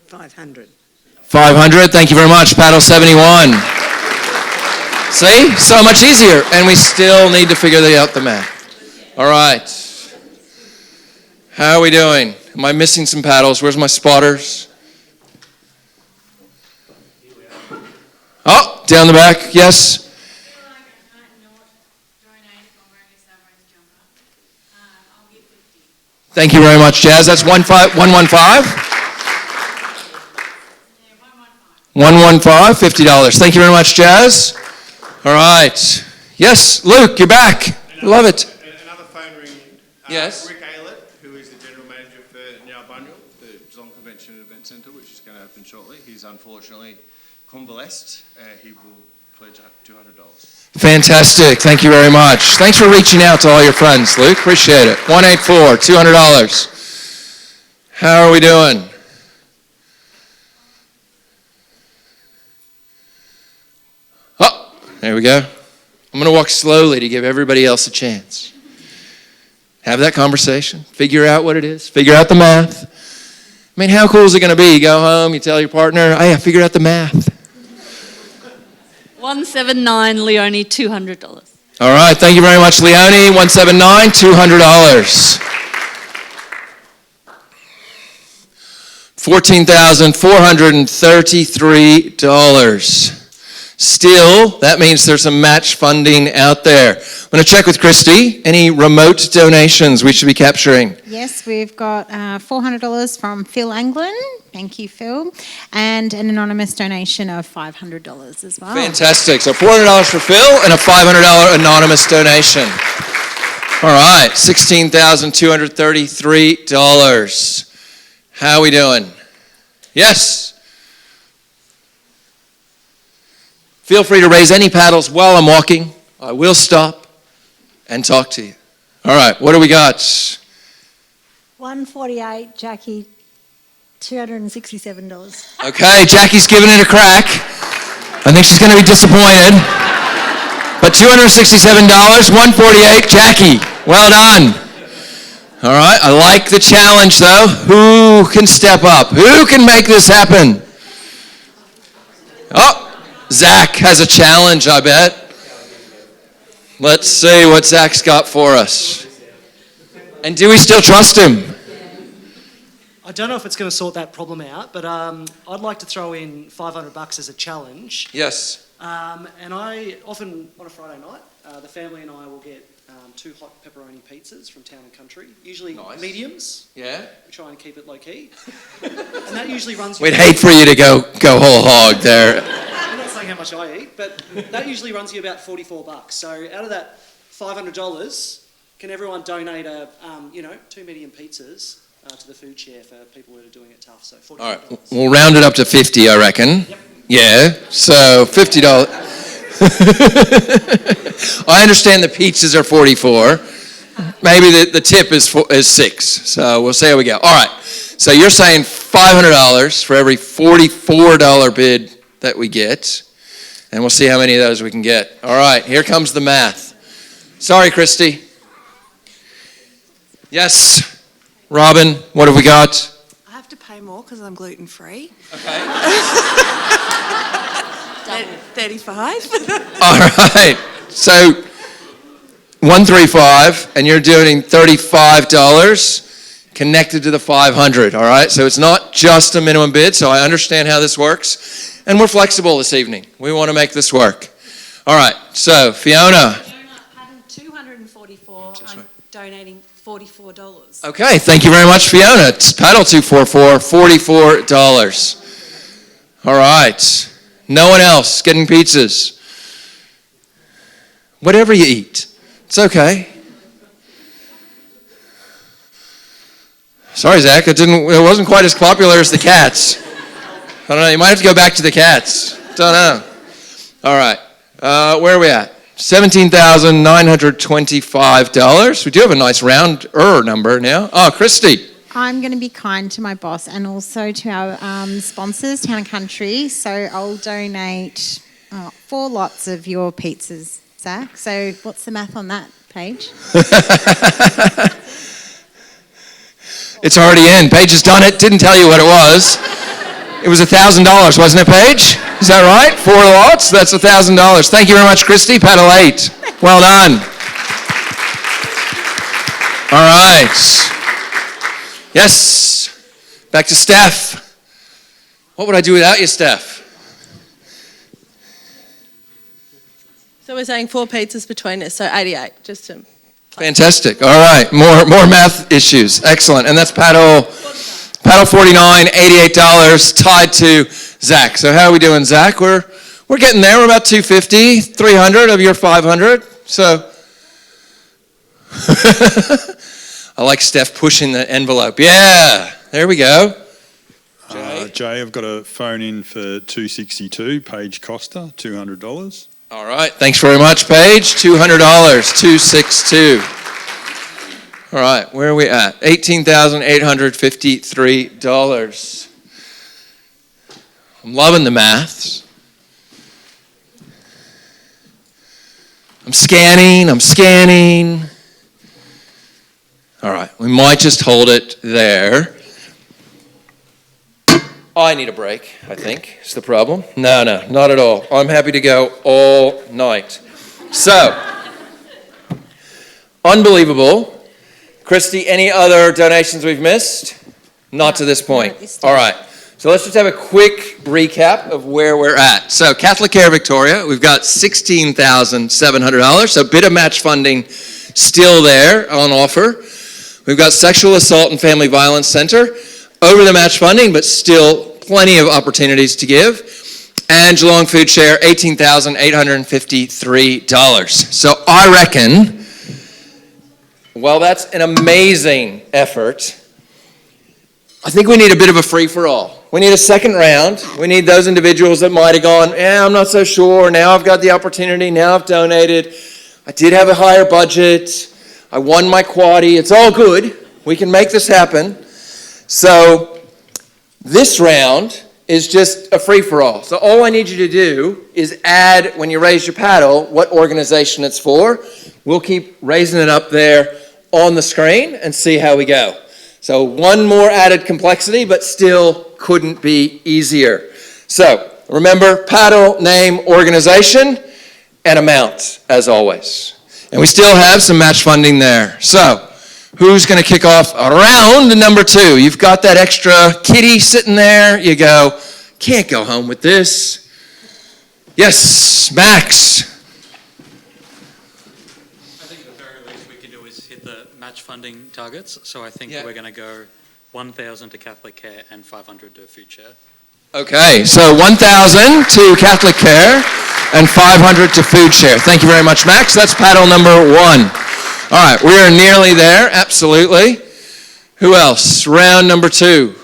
500. 500. Thank you very much. Paddle 71. See? So much easier. And we still need to figure out the math. All right. How are we doing? Am I missing some paddles? Where's my spotters? Oh, down the back. Yes. Thank you very much, Jazz. That's 115. 115, $50. Thank you very much, Jazz. All right. Yes, Luke, you're back. Love it. Another phone ring Yes. Rick Aylett, who is the General Manager for Nyalbunyal, the Geelong Convention and Event Centre, which is going to open shortly. He's unfortunately convalesced. He will pledge $200. Fantastic. Thank you very much. Thanks for reaching out to all your friends, Luke. Appreciate it. 184, $200. How are we doing? Oh, there we go. I'm going to walk slowly to give everybody else a chance. Have that conversation. Figure out what it is. Figure out the math. I mean, how cool is it going to be? You go home, you tell your partner, oh yeah, figure out the math. 179, Leone, $200. All right, thank you very much, Leone. 179, $200. $14,433. Still, that means there's some match funding out there. I'm going to check with Christy. Any remote donations we should be capturing? Yes, we've got $400 from Phil Anglin. Thank you, Phil. And an anonymous donation of $500 as well. Fantastic. So $400 for Phil and a $500 anonymous donation. All right, $16,233. How are we doing? Yes. Feel free to raise any paddles while I'm walking. I will stop and talk to you. All right, what do we got? 148, Jackie, $267. Okay, Jackie's giving it a crack. I think she's going to be disappointed. But $267, 148, Jackie. Well done. All right, I like the challenge though. Who can step up? Who can make this happen? Oh, Zach has a challenge, I bet. Let's see what Zach's got for us. And do we still trust him? I don't know if it's going to sort that problem out, but I'd like to throw in $500 as a challenge. Yes. And I often, on a Friday night, the family and I will get 2 hot pepperoni pizzas from Town and Country, usually mediums. Yeah. We try and keep it low key. And that usually runs... We'd hate for you to go whole hog there. I'm not saying how much I eat, but that usually runs you about $44. So out of that $500, can everyone donate 2 medium pizzas to the food share for people who are doing it tough? So $44. All right, we'll round it up to 50, I reckon. Yep. Yeah, so $50. I understand the pizzas are 44. Maybe the tip is 6. So we'll see how we go. All right. So you're saying $500 for every $44 bid that we get, and we'll see how many of those we can get. All right. Here comes the math. Sorry, Christy. Yes, Robin. What have we got? I have to pay more because I'm gluten free. Okay. 35. All right. So 135, and you're doing $35 connected to the 500. All right. So it's not just a minimum bid. So I understand how this works, and we're flexible this evening. We want to make this work. All right. So Fiona. Paddle 244. I'm donating $44. Okay. Thank you very much, Fiona. It's paddle 244, $44. All right. No one else getting pizzas. Whatever you eat, it's okay. Sorry, Zach, it wasn't quite as popular as the cats. I don't know, you might have to go back to the cats. Don't know. All right, where are we at? $17,925. We do have a nice round number now. Oh, Christy. I'm going to be kind to my boss and also to our sponsors, Town and Country. So I'll donate 4 lots of your pizzas, Zach. So what's the math on that, Paige? It's already in. Paige has done it. Didn't tell you what it was. It was $1,000, wasn't it, Paige? Is that right? 4 lots? That's $1,000. Thank you very much, Christy. Paddle 8. Well done. All right. Yes. Back to Steph. What would I do without you, Steph? So we're saying 4 pizzas between us, so 88, just to... Fantastic. All right. More math issues. Excellent. And that's paddle 49, $88, tied to Zach. So how are we doing, Zach? We're getting there. We're about 250, 300 of your 500. So I like Steph pushing the envelope. Yeah, there we go. Jay, I've got a phone in for 262, Paige Costa, $200. All right, thanks very much, Paige. $200, 262. All right, where are we at? $18,853. I'm loving the maths. I'm scanning. All right, we might just hold it there. I need a break, I think, is the problem. No, not at all. I'm happy to go all night. So, unbelievable. Christy, any other donations we've missed? Not to this point. All right. So let's just have a quick recap of where we're at. So Catholic Care Victoria, we've got $16,700. So a bit of match funding still there on offer. We've got Sexual Assault and Family Violence Center, over the match funding, but still plenty of opportunities to give. And Geelong Food Share, $18,853. So I reckon, well, that's an amazing effort. I think we need a bit of a free-for-all. We need a second round. We need those individuals that might have gone, I'm not so sure. Now I've got the opportunity. Now I've donated. I did have a higher budget. I won my quaddie. It's all good. We can make this happen. So this round is just a free-for-all. So all I need you to do is add, when you raise your paddle, what organization it's for. We'll keep raising it up there on the screen and see how we go. So one more added complexity, but still couldn't be easier. So remember, paddle, name, organization, and amount, as always. And we still have some match funding there. So who's going to kick off round number 2? You've got that extra kitty sitting there. You go, can't go home with this. Yes, Max. I think the very least we can do is hit the match funding targets. So I think we're going to go 1,000 to Catholic Care and 500 to Food Share. Okay, so 1,000 to Catholic Care and 500 to Food Share. Thank you very much, Max. That's paddle number 1. All right, we are nearly there, absolutely. Who else? Round number 2.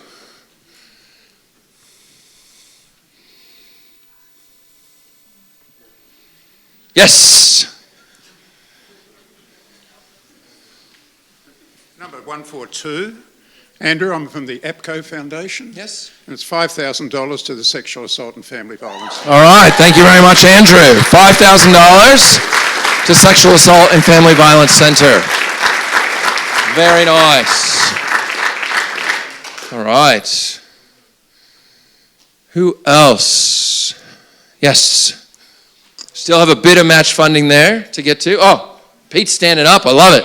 Yes. Number 142. Andrew, I'm from the APCO Foundation. Yes. And it's $5,000 to the Sexual Assault and Family Violence. All right, thank you very much, Andrew. $5,000 to Sexual Assault and Family Violence Center. Very nice. All right. Who else? Yes. Still have a bit of match funding there to get to. Oh, Pete's standing up. I love it.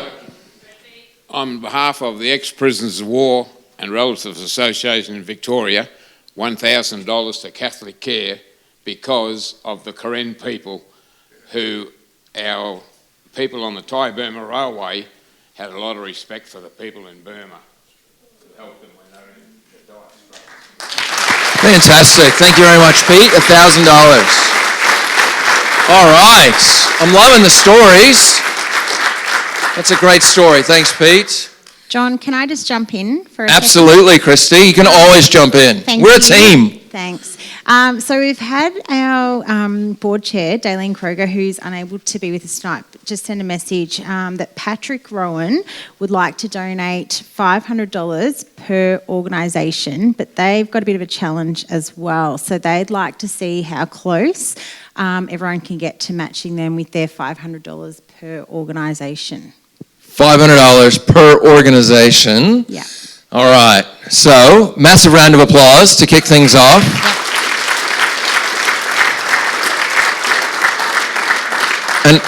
On behalf of the Ex-Prisoners of War and Relatives Association in Victoria, $1,000 to Catholic Care because of the Karen people who our people on the Thai-Burma Railway had a lot of respect for the people in Burma to help them when they were in the dire straits. Fantastic. Thank you very much, Pete. $1,000. All right. I'm loving the stories. That's a great story. Thanks, Pete. John, can I just jump in for a Absolutely, Christy. You can always jump in. We're a team. Thanks. So we've had our board chair, Daleen Kroger, who's unable to be with us tonight, just send a message that Patrick Rowan would like to donate $500 per organisation, but they've got a bit of a challenge as well. So they'd like to see how close everyone can get to matching them with their $500 per organisation. $500 per organisation. Yeah. All right. So, massive round of applause to kick things off. And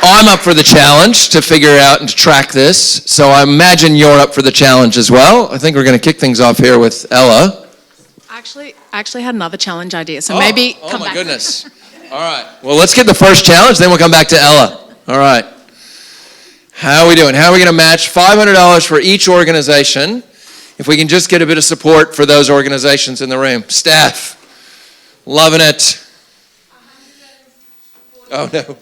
I'm up for the challenge to figure out and to track this. So I imagine you're up for the challenge as well. I think we're going to kick things off here with Ella. I actually had another challenge idea, so maybe come back. Oh my goodness. All right. Well, let's get the first challenge, then we'll come back to Ella. All right. How are we doing? How are we going to match $500 for each organization? If we can just get a bit of support for those organizations in the room. Staff, loving it. Oh no.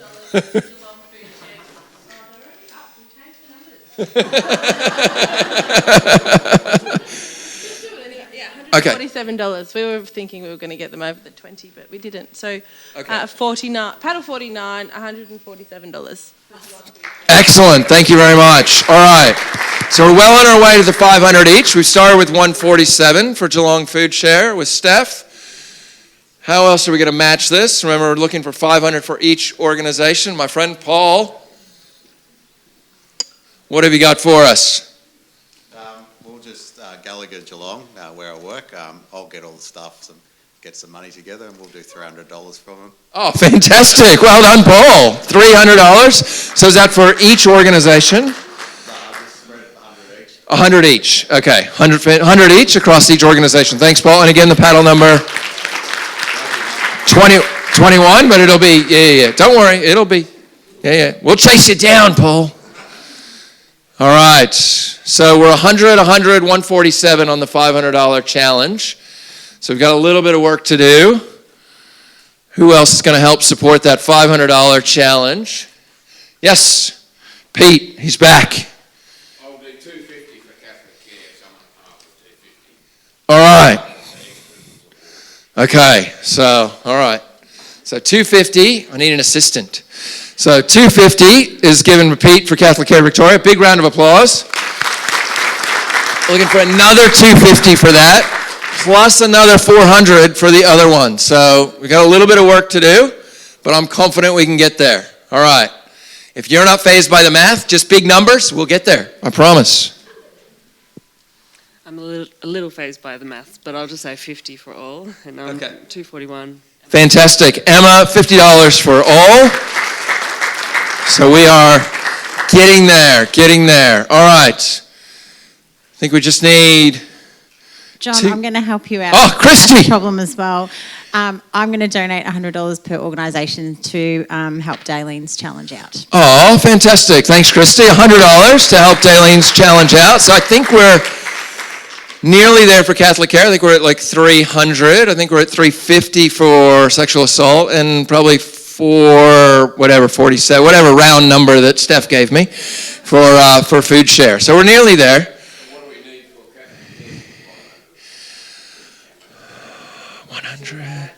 Okay. $47. We were thinking we were going to get them over the 20, but we didn't. So, Okay. 49 paddle 49, $147. Excellent. Thank you very much. All right. So we're well on our way to the 500 each. We started with 147 for Geelong Food Share with Steph. How else are we going to match this? Remember, we're looking for 500 for each organization. My friend Paul, what have you got for us? We'll just Gallagher Geelong, where I work. I'll get all the stuff and get some money together, and we'll do $300 from them. Oh, fantastic. Well done, Paul. $300. So is that for each organization? 100 each. Okay, 100 each across each organization. Thanks, Paul. And again, the paddle number 21, but it'll be, yeah. Don't worry, it'll be, yeah. We'll chase you down, Paul. All right, so we're 100, 147 on the $500 challenge. So we've got a little bit of work to do. Who else is going to help support that $500 challenge? Yes, Pete, he's back. I'll do $250 for Catholic Care, someone half of $250. All right. Okay, so, all right. So $250, I need an assistant. So $250 is given to Pete for Catholic Care Victoria. Big round of applause. Looking for another $250 for that, plus another $400 for the other one. So we got a little bit of work to do, but I'm confident we can get there. All right. If you're not fazed by the math, just big numbers, we'll get there. I promise. I'm a little fazed by the maths, but I'll just say 50 for all, and I'm 241. Fantastic. Emma, $50 for all. So we are getting there. All right. I think we just need... John, I'm going to help you out. Oh, Christy! That's a problem as well. I'm going to donate $100 per organisation to help Daylene's challenge out. Oh, fantastic. Thanks, Christy. $100 to help Daylene's challenge out. So I think we're nearly there for Catholic Care. I think we're at like 300. I think we're at 350 for sexual assault and probably for whatever, 47, whatever round number that Steph gave me for food share. So we're nearly there. What do we need for Catholic Care? 100.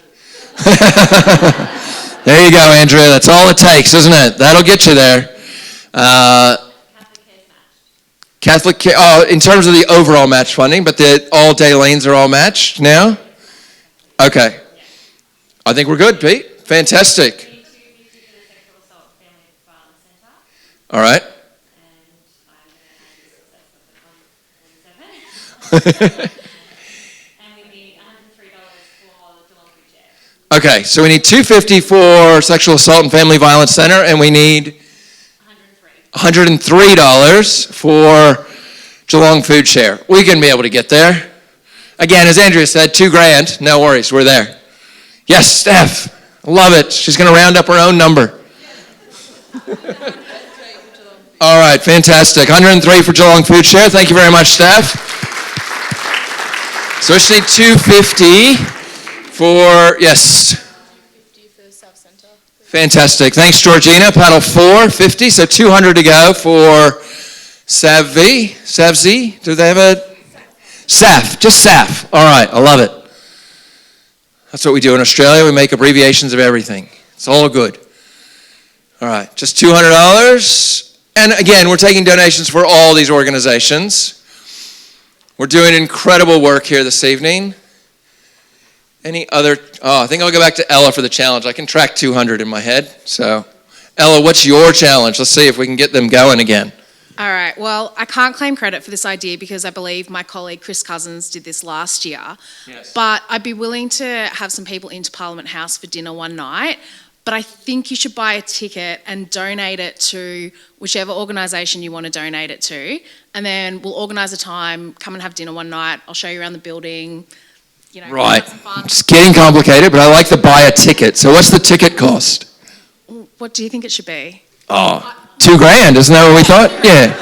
There you go, Andrea. That's all it takes, isn't it? That'll get you there. Catholic Care, in terms of the overall match funding, but all day lanes are all matched now? Okay. I think we're good, Pete. Fantastic. All right. Okay, so we need $250 for Sexual Assault and Family Violence Center, and we need $103 for Geelong Food Share. We can be able to get there. Again, as Andrea said, $2,000. No worries, we're there. Yes, Steph. Love it. She's going to round up her own number. All right, fantastic. 103 for Geelong Food Share. Thank you very much, Steph. So we just need 250 for, yes. Fantastic. Thanks, Georgina. Paddle 450, so 200 to go for Savzi. Do they have a? SAF, just SAF. All right, I love it. That's what we do in Australia. We make abbreviations of everything. It's all good. All right, just $200. And again, we're taking donations for all these organizations. We're doing incredible work here this evening. Any other? Oh, I think I'll go back to Ella for the challenge. I can track 200 in my head. So, Ella, what's your challenge? Let's see if we can get them going again. All right, well, I can't claim credit for this idea because I believe my colleague Chris Cousins did this last year. Yes. But I'd be willing to have some people into Parliament House for dinner one night. But I think you should buy a ticket and donate it to whichever organisation you want to donate it to. And then we'll organise a time, come and have dinner one night. I'll show you around the building. You know, Right. have some fun. It's getting complicated, but I like the buy a ticket. So what's the ticket cost? What do you think it should be? Oh, $2,000, isn't that what we thought? Yeah.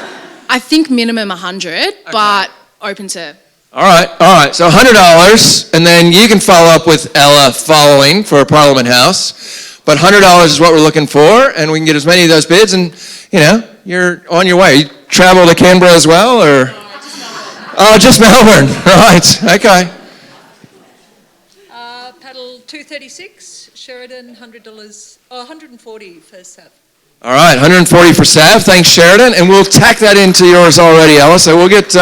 I think minimum 100, but open to... All right. So $100, and then you can follow up with Ella following for Parliament House. But $100 is what we're looking for, and we can get as many of those bids, and, you know, you're on your way. Are you travel to Canberra as well, or? Oh, just Melbourne. Right. Okay. Paddle 236, Sheridan, $100, 140 for Sav. All right, 140 for Sav. Thanks, Sheridan. And we'll tack that into yours already, Ella. So we'll get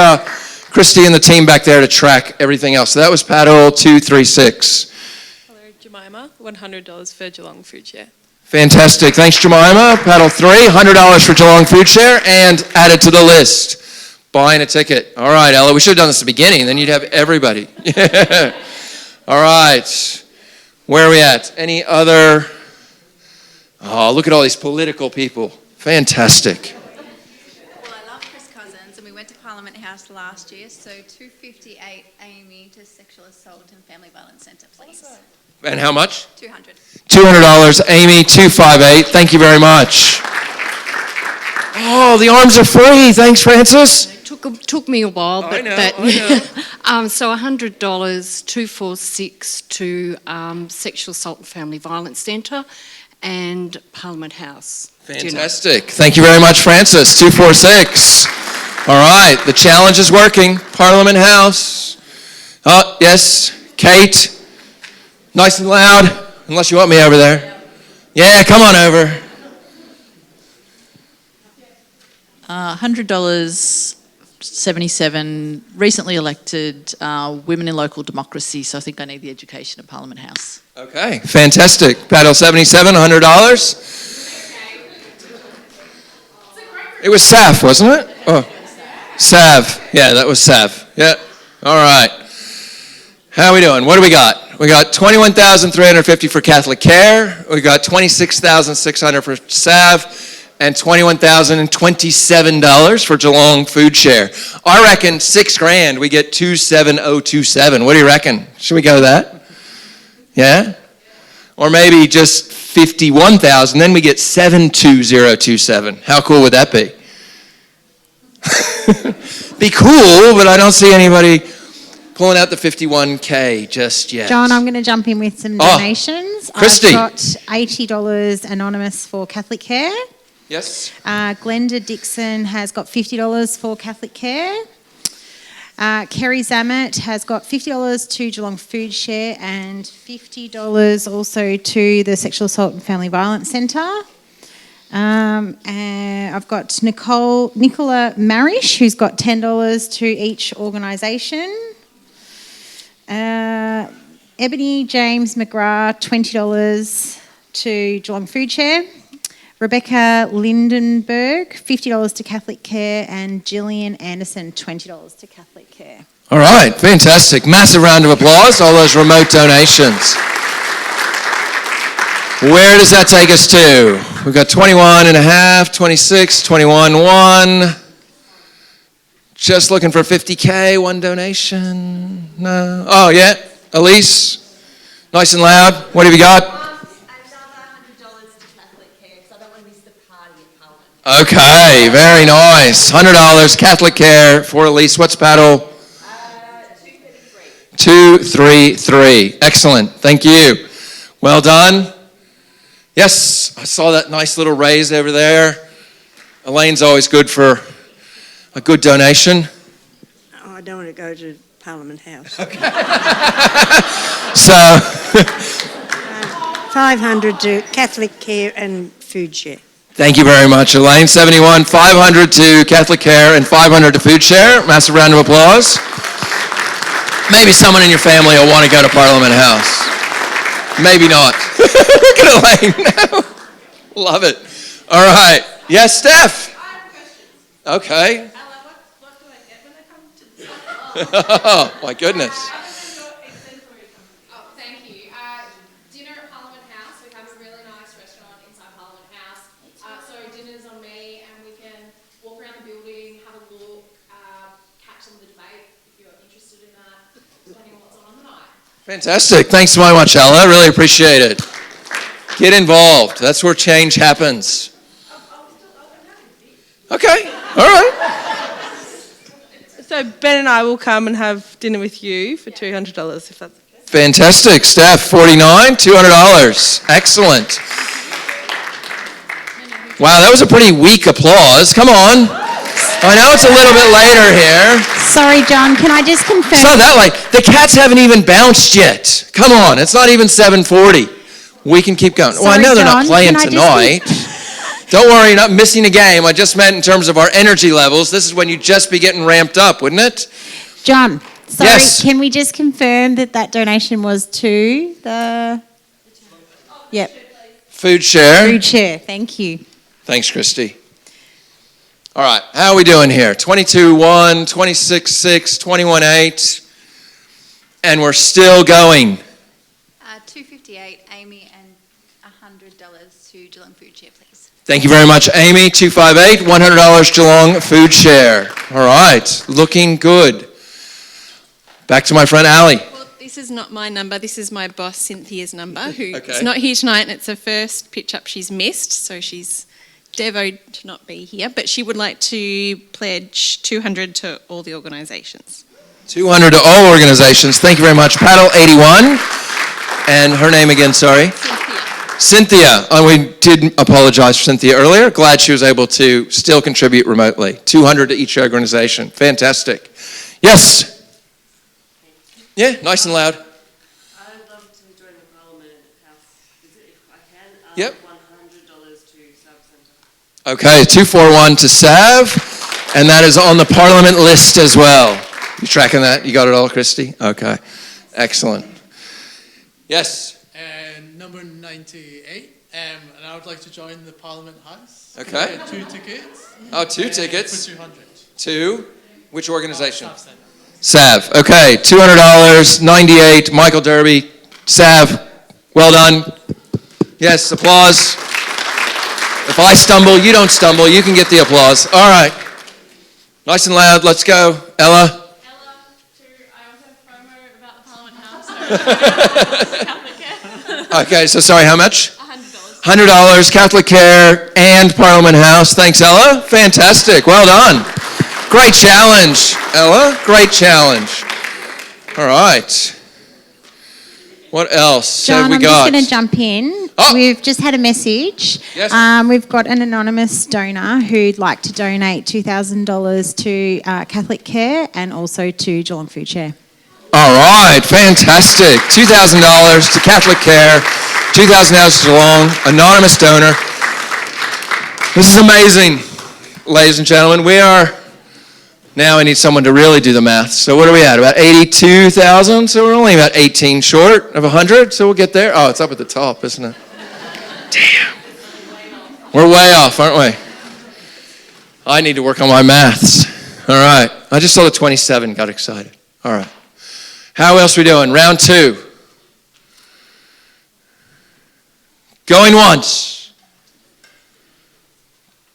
Christy and the team back there to track everything else. So that was paddle 236. Hello, Jemima. $100 for Geelong Food Share. Fantastic. Thanks, Jemima. Paddle 3, $100 for Geelong Food Share, and added to the list. Buying a ticket. All right, Ella, we should have done this at the beginning. Then you'd have everybody. All right. Where are we at? Any other? Oh, look at all these political people. Fantastic. Well, I love Chris Cousins, and we went to Parliament House last year, so 258 Amy to Sexual Assault and Family Violence Centre, please. And how much? 200. $200. Amy, 258. Thank you very much. Oh, the arms are free. Thanks, Francis. Took me a while, but I know. so $100, 246 to Sexual Assault and Family Violence Centre and Parliament House. Fantastic. Thank you very much, Francis. 246. All right, the challenge is working. Parliament House. Oh, yes. Kate. Nice and loud, unless you want me over there. Yeah, come on over. $100, 77, recently elected Women in Local Democracy, so I think I need the education at Parliament House. Okay, fantastic. Paddle 77, $100. It was Sav, wasn't it? Oh, Sav. Yeah, that was Sav. Yeah. All right. How are we doing? What do we got? We got $21,350 for Catholic Care. We got $26,600 for Sav. And $21,027 for Geelong Food Share. I reckon $6,000 we get 27027. What do you reckon? Should we go with that? Yeah? Or maybe just 51,000, then we get 72027. How cool would that be? Be cool, but I don't see anybody pulling out the 51K just yet. John, I'm going to jump in with some donations. Christy. I've got $80 anonymous for Catholic Care. Yes. Glenda Dixon has got $50 for Catholic Care. Kerry Zammett has got $50 to Geelong Food Share and $50 also to the Sexual Assault and Family Violence Centre. And I've got Nicola Marish, who's got $10 to each organisation. Ebony James McGrath, $20 to Geelong Food Share. Rebecca Lindenberg, $50 to Catholic Care, and Gillian Anderson, $20 to Catholic Care. All right, fantastic. Massive round of applause, all those remote donations. Where does that take us to? We've got 21 and a half, 26, 21, 1. Just looking for 50K, one donation. No. Oh, yeah. Elise, nice and loud. What have you got? Okay, very nice. $100 Catholic Care for Elise. What's paddle? 233. Excellent. Thank you. Well done. Yes, I saw that nice little raise over there. Elaine's always good for a good donation. Oh, I don't want to go to Parliament House. So 500 to Catholic Care and Food Share. thank you very much, Elaine. 71, 500 to Catholic Care and 500 to Food Share. Massive round of applause. Maybe someone in your family will want to go to Parliament House. Maybe not. Look at Elaine now. Love it. All right. Yes, Steph? Okay. Oh, my goodness. Thank you. Dinner at Parliament House. We have a really nice restaurant inside Parliament House. So dinner's on me, and we can walk around the building, have a look, catch some of the debate if you're interested in that, depending on what's on the night. Fantastic. Thanks so much, Ella. I really appreciate it. Get involved. That's where change happens. Okay. All right. So Ben and I will come and have dinner with you for $200 if that's okay. Fantastic. Steph, 49, $200. Excellent. Wow, that was a pretty weak applause. Come on. I know it's a little bit later here. Sorry, John, can I just confirm? It's not that late. The cats haven't even bounced yet. Come on, it's not even 7:40. We can keep going. Well, I Sorry, know they're not John, playing can I tonight. Don't worry, you're not missing a game. I just meant in terms of our energy levels. This is when you'd just be getting ramped up, wouldn't it? John, sorry, Yes. can we just confirm that that donation was to the... Yep. Food share. Food share, thank you. Thanks, Christy. All right, how are we doing here? 22-1, 26-6, 21-8, and we're still going. $258, Amy, and $100 to Geelong Food Share, please. Thank you very much, Amy. 258, $100 Geelong Food Share. All right, looking good. Back to my friend Ali. Well, this is not my number. This is my boss, Cynthia's number, who Okay. is not here tonight, and it's her first pitch-up she's missed, so she's devoed to not be here, but she would like to pledge $200 to all the organisations. 200 to all organizations. Thank you very much. Paddle 81. And her name again, sorry? Cynthia. Oh, we did apologize for Cynthia earlier. Glad she was able to still contribute remotely. 200 to each organization. Fantastic. Yes? Yeah, nice and loud. I'd love to join the Parliament House visit if I can. Yep. $100 to Sub Centre. Okay, 241 to Sav. And that is on the Parliament list as well. You tracking that? You got it all, Christy? Okay. Excellent. Yes? And number 98, and I would like to join the Parliament House. Okay. Get 2 tickets. Oh, 2 tickets. For 200. To which organization? South Centre. Sav. Okay, $200, 98, Michael Derby, Sav. Well done. Yes, applause. If I stumble, you don't stumble. You can get the applause. All right. Nice and loud. Let's go. Ella. Okay, so sorry, how much? $100. Catholic Care and Parliament House. Thanks, Ella. Fantastic. Well done. Great challenge, Ella. Great challenge. All right. What else have John, we I'm got? just going to jump in. Oh. We've just had a message. Yes. We've got an anonymous donor who'd like to donate $2,000 to Catholic Care and also to Geelong Food Share. All right, fantastic. $2,000 to Catholic Care, $2,000 to Geelong, anonymous donor. This is amazing, ladies and gentlemen. Now I need someone to really do the math. So what are we at? About 82,000? So we're only about 18 short of 100, so we'll get there. Oh, it's up at the top, isn't it? Damn. We're way off, aren't we? I need to work on my maths. All right. I just saw the 27, got excited. All right. How else are we doing? Round 2. Going once.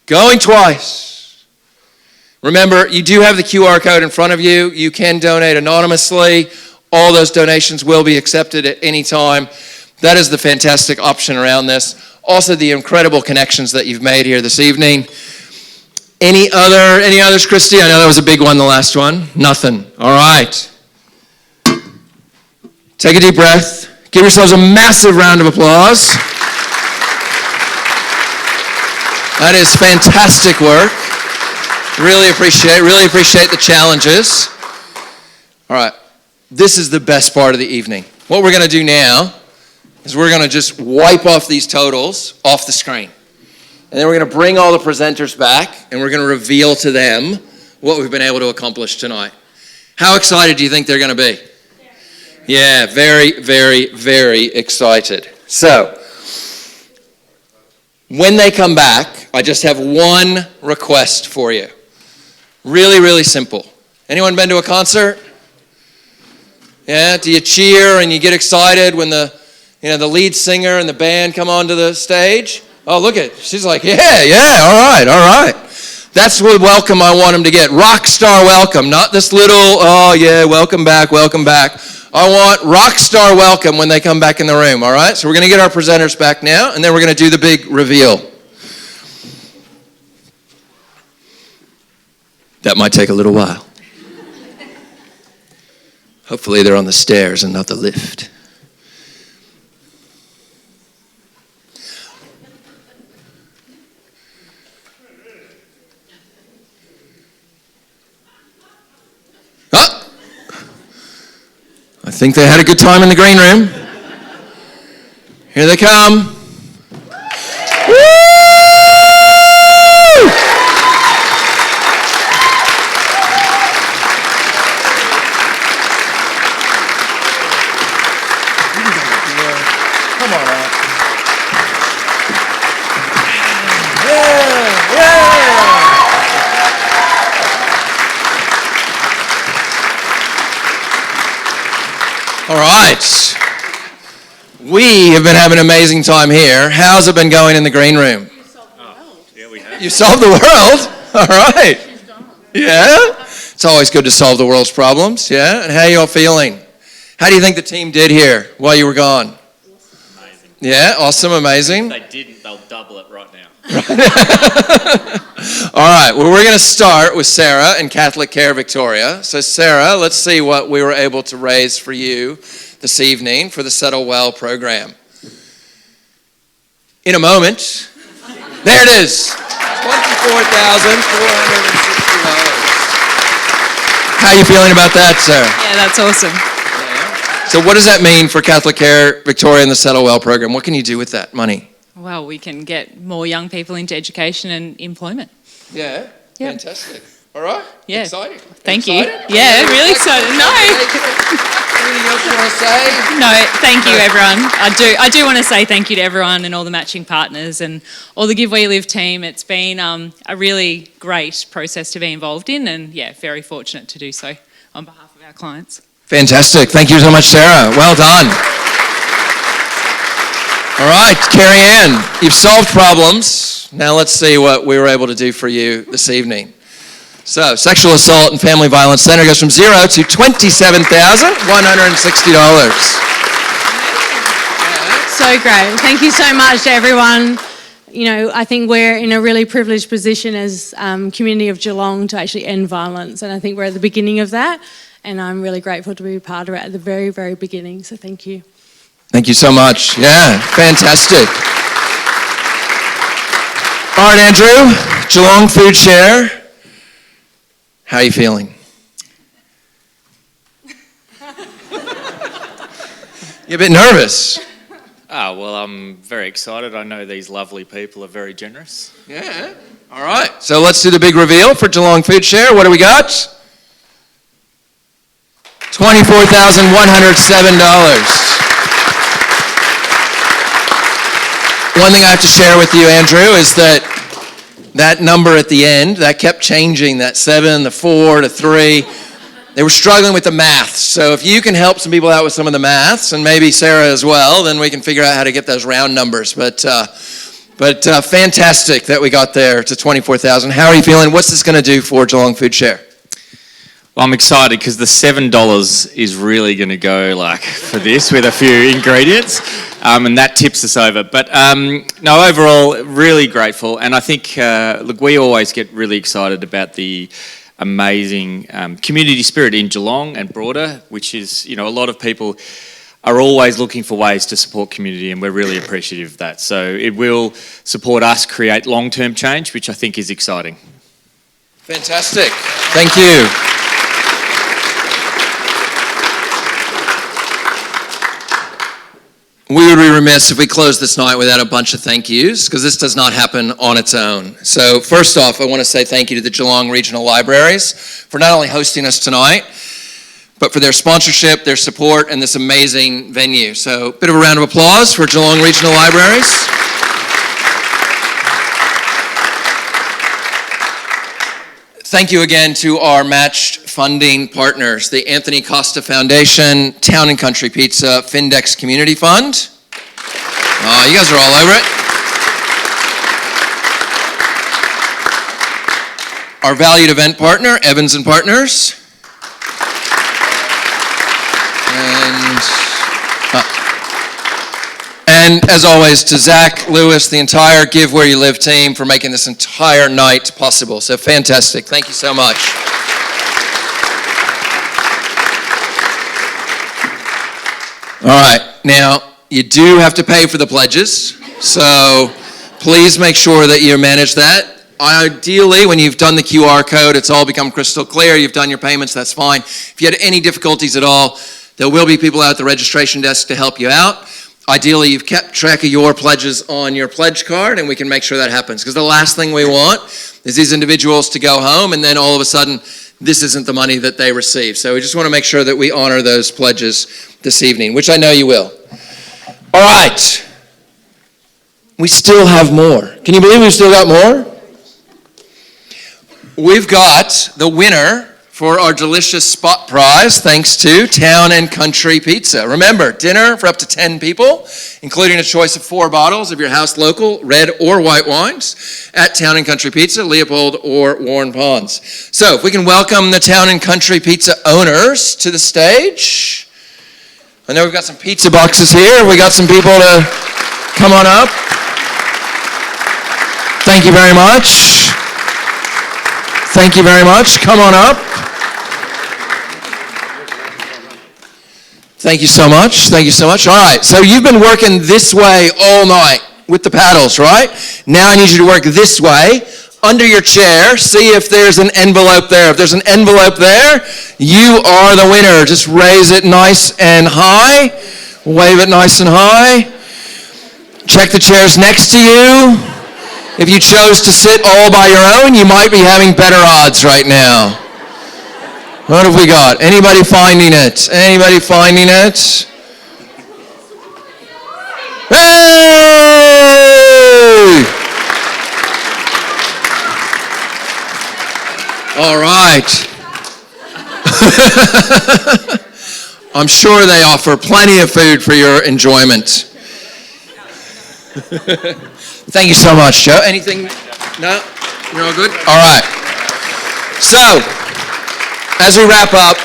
Going twice. Remember, you do have the QR code in front of you. You can donate anonymously. All those donations will be accepted at any time. That is the fantastic option around this. Also, the incredible connections that you've made here this evening. Any others, Christy? I know that was a big one, the last one. Nothing. All right. Take a deep breath. Give yourselves a massive round of applause. That is fantastic work. Really appreciate the challenges. All right. This is the best part of the evening. What we're going to do now is we're going to just wipe off these totals off the screen. And then we're going to bring all the presenters back and we're going to reveal to them what we've been able to accomplish tonight. How excited do you think they're going to be? Yeah, very, very, very excited. So, when they come back, I just have one request for you. Really, really simple. Anyone been to a concert? Yeah, do you cheer and you get excited when the lead singer and the band come onto the stage? Oh, look at, she's like, yeah, all right. That's the welcome I want them to get. Rock star welcome, not this little, oh yeah, welcome back. I want rock star welcome when they come back in the room, all right? So we're going to get our presenters back now, and then we're going to do the big reveal. That might take a little while. Hopefully they're on the stairs and not the lift. think they had a good time in the green room. Here they come. Woo! Come on out. All right. We have been having an amazing time here. How's it been going in the green room? Yeah, we have. You solved the world? All right. Yeah? It's always good to solve the world's problems, yeah? And how are you all feeling? How do you think the team did here while you were gone? Amazing. Yeah, awesome, amazing. If they didn't, they'll double it right now. All right, well, we're going to start with Sarah and Catholic Care Victoria. So, Sarah, let's see what we were able to raise for you this evening for the Settle Well program. In a moment, there it is, $24,460. How are you feeling about that, Sarah? Yeah, that's awesome. So what does that mean for Catholic Care Victoria and the Settle Well program? What can you do with that money? Well, we can get more young people into education and employment. Yeah, fantastic. All right, Yeah. exciting. Thank Excited? you. Yeah, really excited. No. Anything else you want to say? No, thank you, everyone. I do want to say thank you to everyone and all the matching partners and all the Give Where You Live team. It's been a really great process to be involved in, and yeah, very fortunate to do so on behalf of our clients. Fantastic. Thank you so much, Sarah. Well done. All right, Carrie Ann, you've solved problems. Now let's see what we were able to do for you this evening. So, Sexual Assault and Family Violence Center goes from $0 to $27,160. So great. Thank you so much to everyone. You know, I think we're in a really privileged position as community of Geelong to actually end violence, and I think we're at the beginning of that, and I'm really grateful to be part of it at the very, very beginning, so thank you. Thank you so much. Yeah, fantastic. All right, Andrew, Geelong Food Share. How are you feeling? You're a bit nervous. Well, I'm very excited. I know these lovely people are very generous. Yeah. All right. So let's do the big reveal for Geelong Food Share. What do we got? $24,107. One thing I have to share with you, Andrew, is that number at the end, that kept changing, that 7, the 4, the 3. They were struggling with the maths. So if you can help some people out with some of the maths, and maybe Sarah as well, then we can figure out how to get those round numbers. But fantastic that we got there to 24,000. How are you feeling? What's this going to do for Geelong Food Share? Well, I'm excited because the $7 is really going to go for this with a few ingredients, and that tips us over. But no, overall, really grateful. And I think, look, we always get really excited about the amazing community spirit in Geelong and broader, which is, a lot of people are always looking for ways to support community, and we're really appreciative of that. So it will support us create long-term change, which I think is exciting. Fantastic. Thank you. We would be remiss if we closed this night without a bunch of thank yous, because this does not happen on its own. So first off, I want to say thank you to the Geelong Regional Libraries for not only hosting us tonight, but for their sponsorship, their support, and this amazing venue. So a bit of a round of applause for Geelong Regional Libraries. Thank you again to our matched funding partners, the Anthony Costa Foundation, Town and Country Pizza, Findex Community Fund. You guys are all over it. Our valued event partner, Evans and Partners. And as always, to Zach, Lewis, the entire Give Where You Live team for making this entire night possible. So fantastic. Thank you so much. All right. Now, you do have to pay for the pledges. So please make sure that you manage that. Ideally, when you've done the QR code, it's all become crystal clear. You've done your payments. That's fine. If you had any difficulties at all, There will be people out at the registration desk to help you out. Ideally, you've kept track of your pledges on your pledge card, and we can make sure that happens. Because the last thing we want is these individuals to go home and then all of a sudden, this isn't the money that they receive. So we just want to make sure that we honor those pledges this evening, which I know you will. All right. We still have more. Can you believe we've still got more? We've got the winner for our delicious spot prize, thanks to Town and Country Pizza. Remember, dinner for up to 10 people, including a choice of 4 bottles of your house local red or white wines at Town and Country Pizza, Leopold or Warren Ponds. So if we can welcome the Town and Country Pizza owners to the stage. I know we've got some pizza boxes here. We got some people to come on up. Thank you very much. Thank you very much. Come on up. Thank you so much. Thank you so much. All right, so you've been working this way all night with the paddles, right? Now I need you to work this way, under your chair. See if there's an envelope there. If there's an envelope there, you are the winner. Just raise it nice and high. Wave it nice and high. Check the chairs next to you. If you chose to sit all by your own, you might be having better odds right now. What have we got? Anybody finding it? Anybody finding it? Hey! All right. I'm sure they offer plenty of food for your enjoyment. Thank you so much, Joe. Anything? No? You're all good? All right. So, as we wrap up,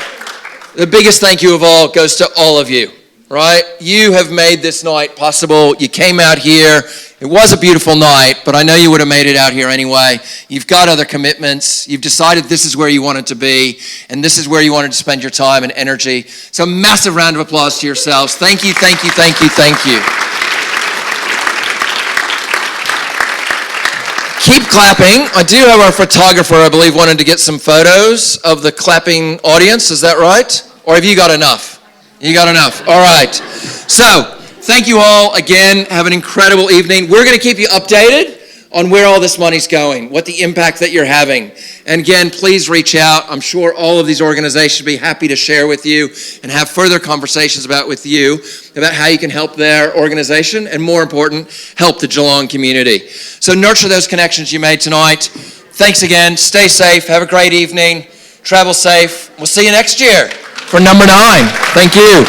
the biggest thank you of all goes to all of you, right? You have made this night possible. You came out here. It was a beautiful night, but I know you would have made it out here anyway. You've got other commitments. You've decided this is where you wanted to be, and this is where you wanted to spend your time and energy. So massive round of applause to yourselves. Thank you, thank you, thank you, thank you. Keep clapping. I do have our photographer, I believe, wanted to get some photos of the clapping audience. Is that right? Or have you got enough? You got enough. All right. So, thank you all again. Have an incredible evening. We're going to keep you updated on where all this money's going, what the impact that you're having. And again, please reach out. I'm sure all of these organizations will be happy to share with you and have further conversations with you about how you can help their organization and, more important, help the Geelong community. So nurture those connections you made tonight. Thanks again. Stay safe. Have a great evening. Travel safe. We'll see you next year for number 9. Thank you.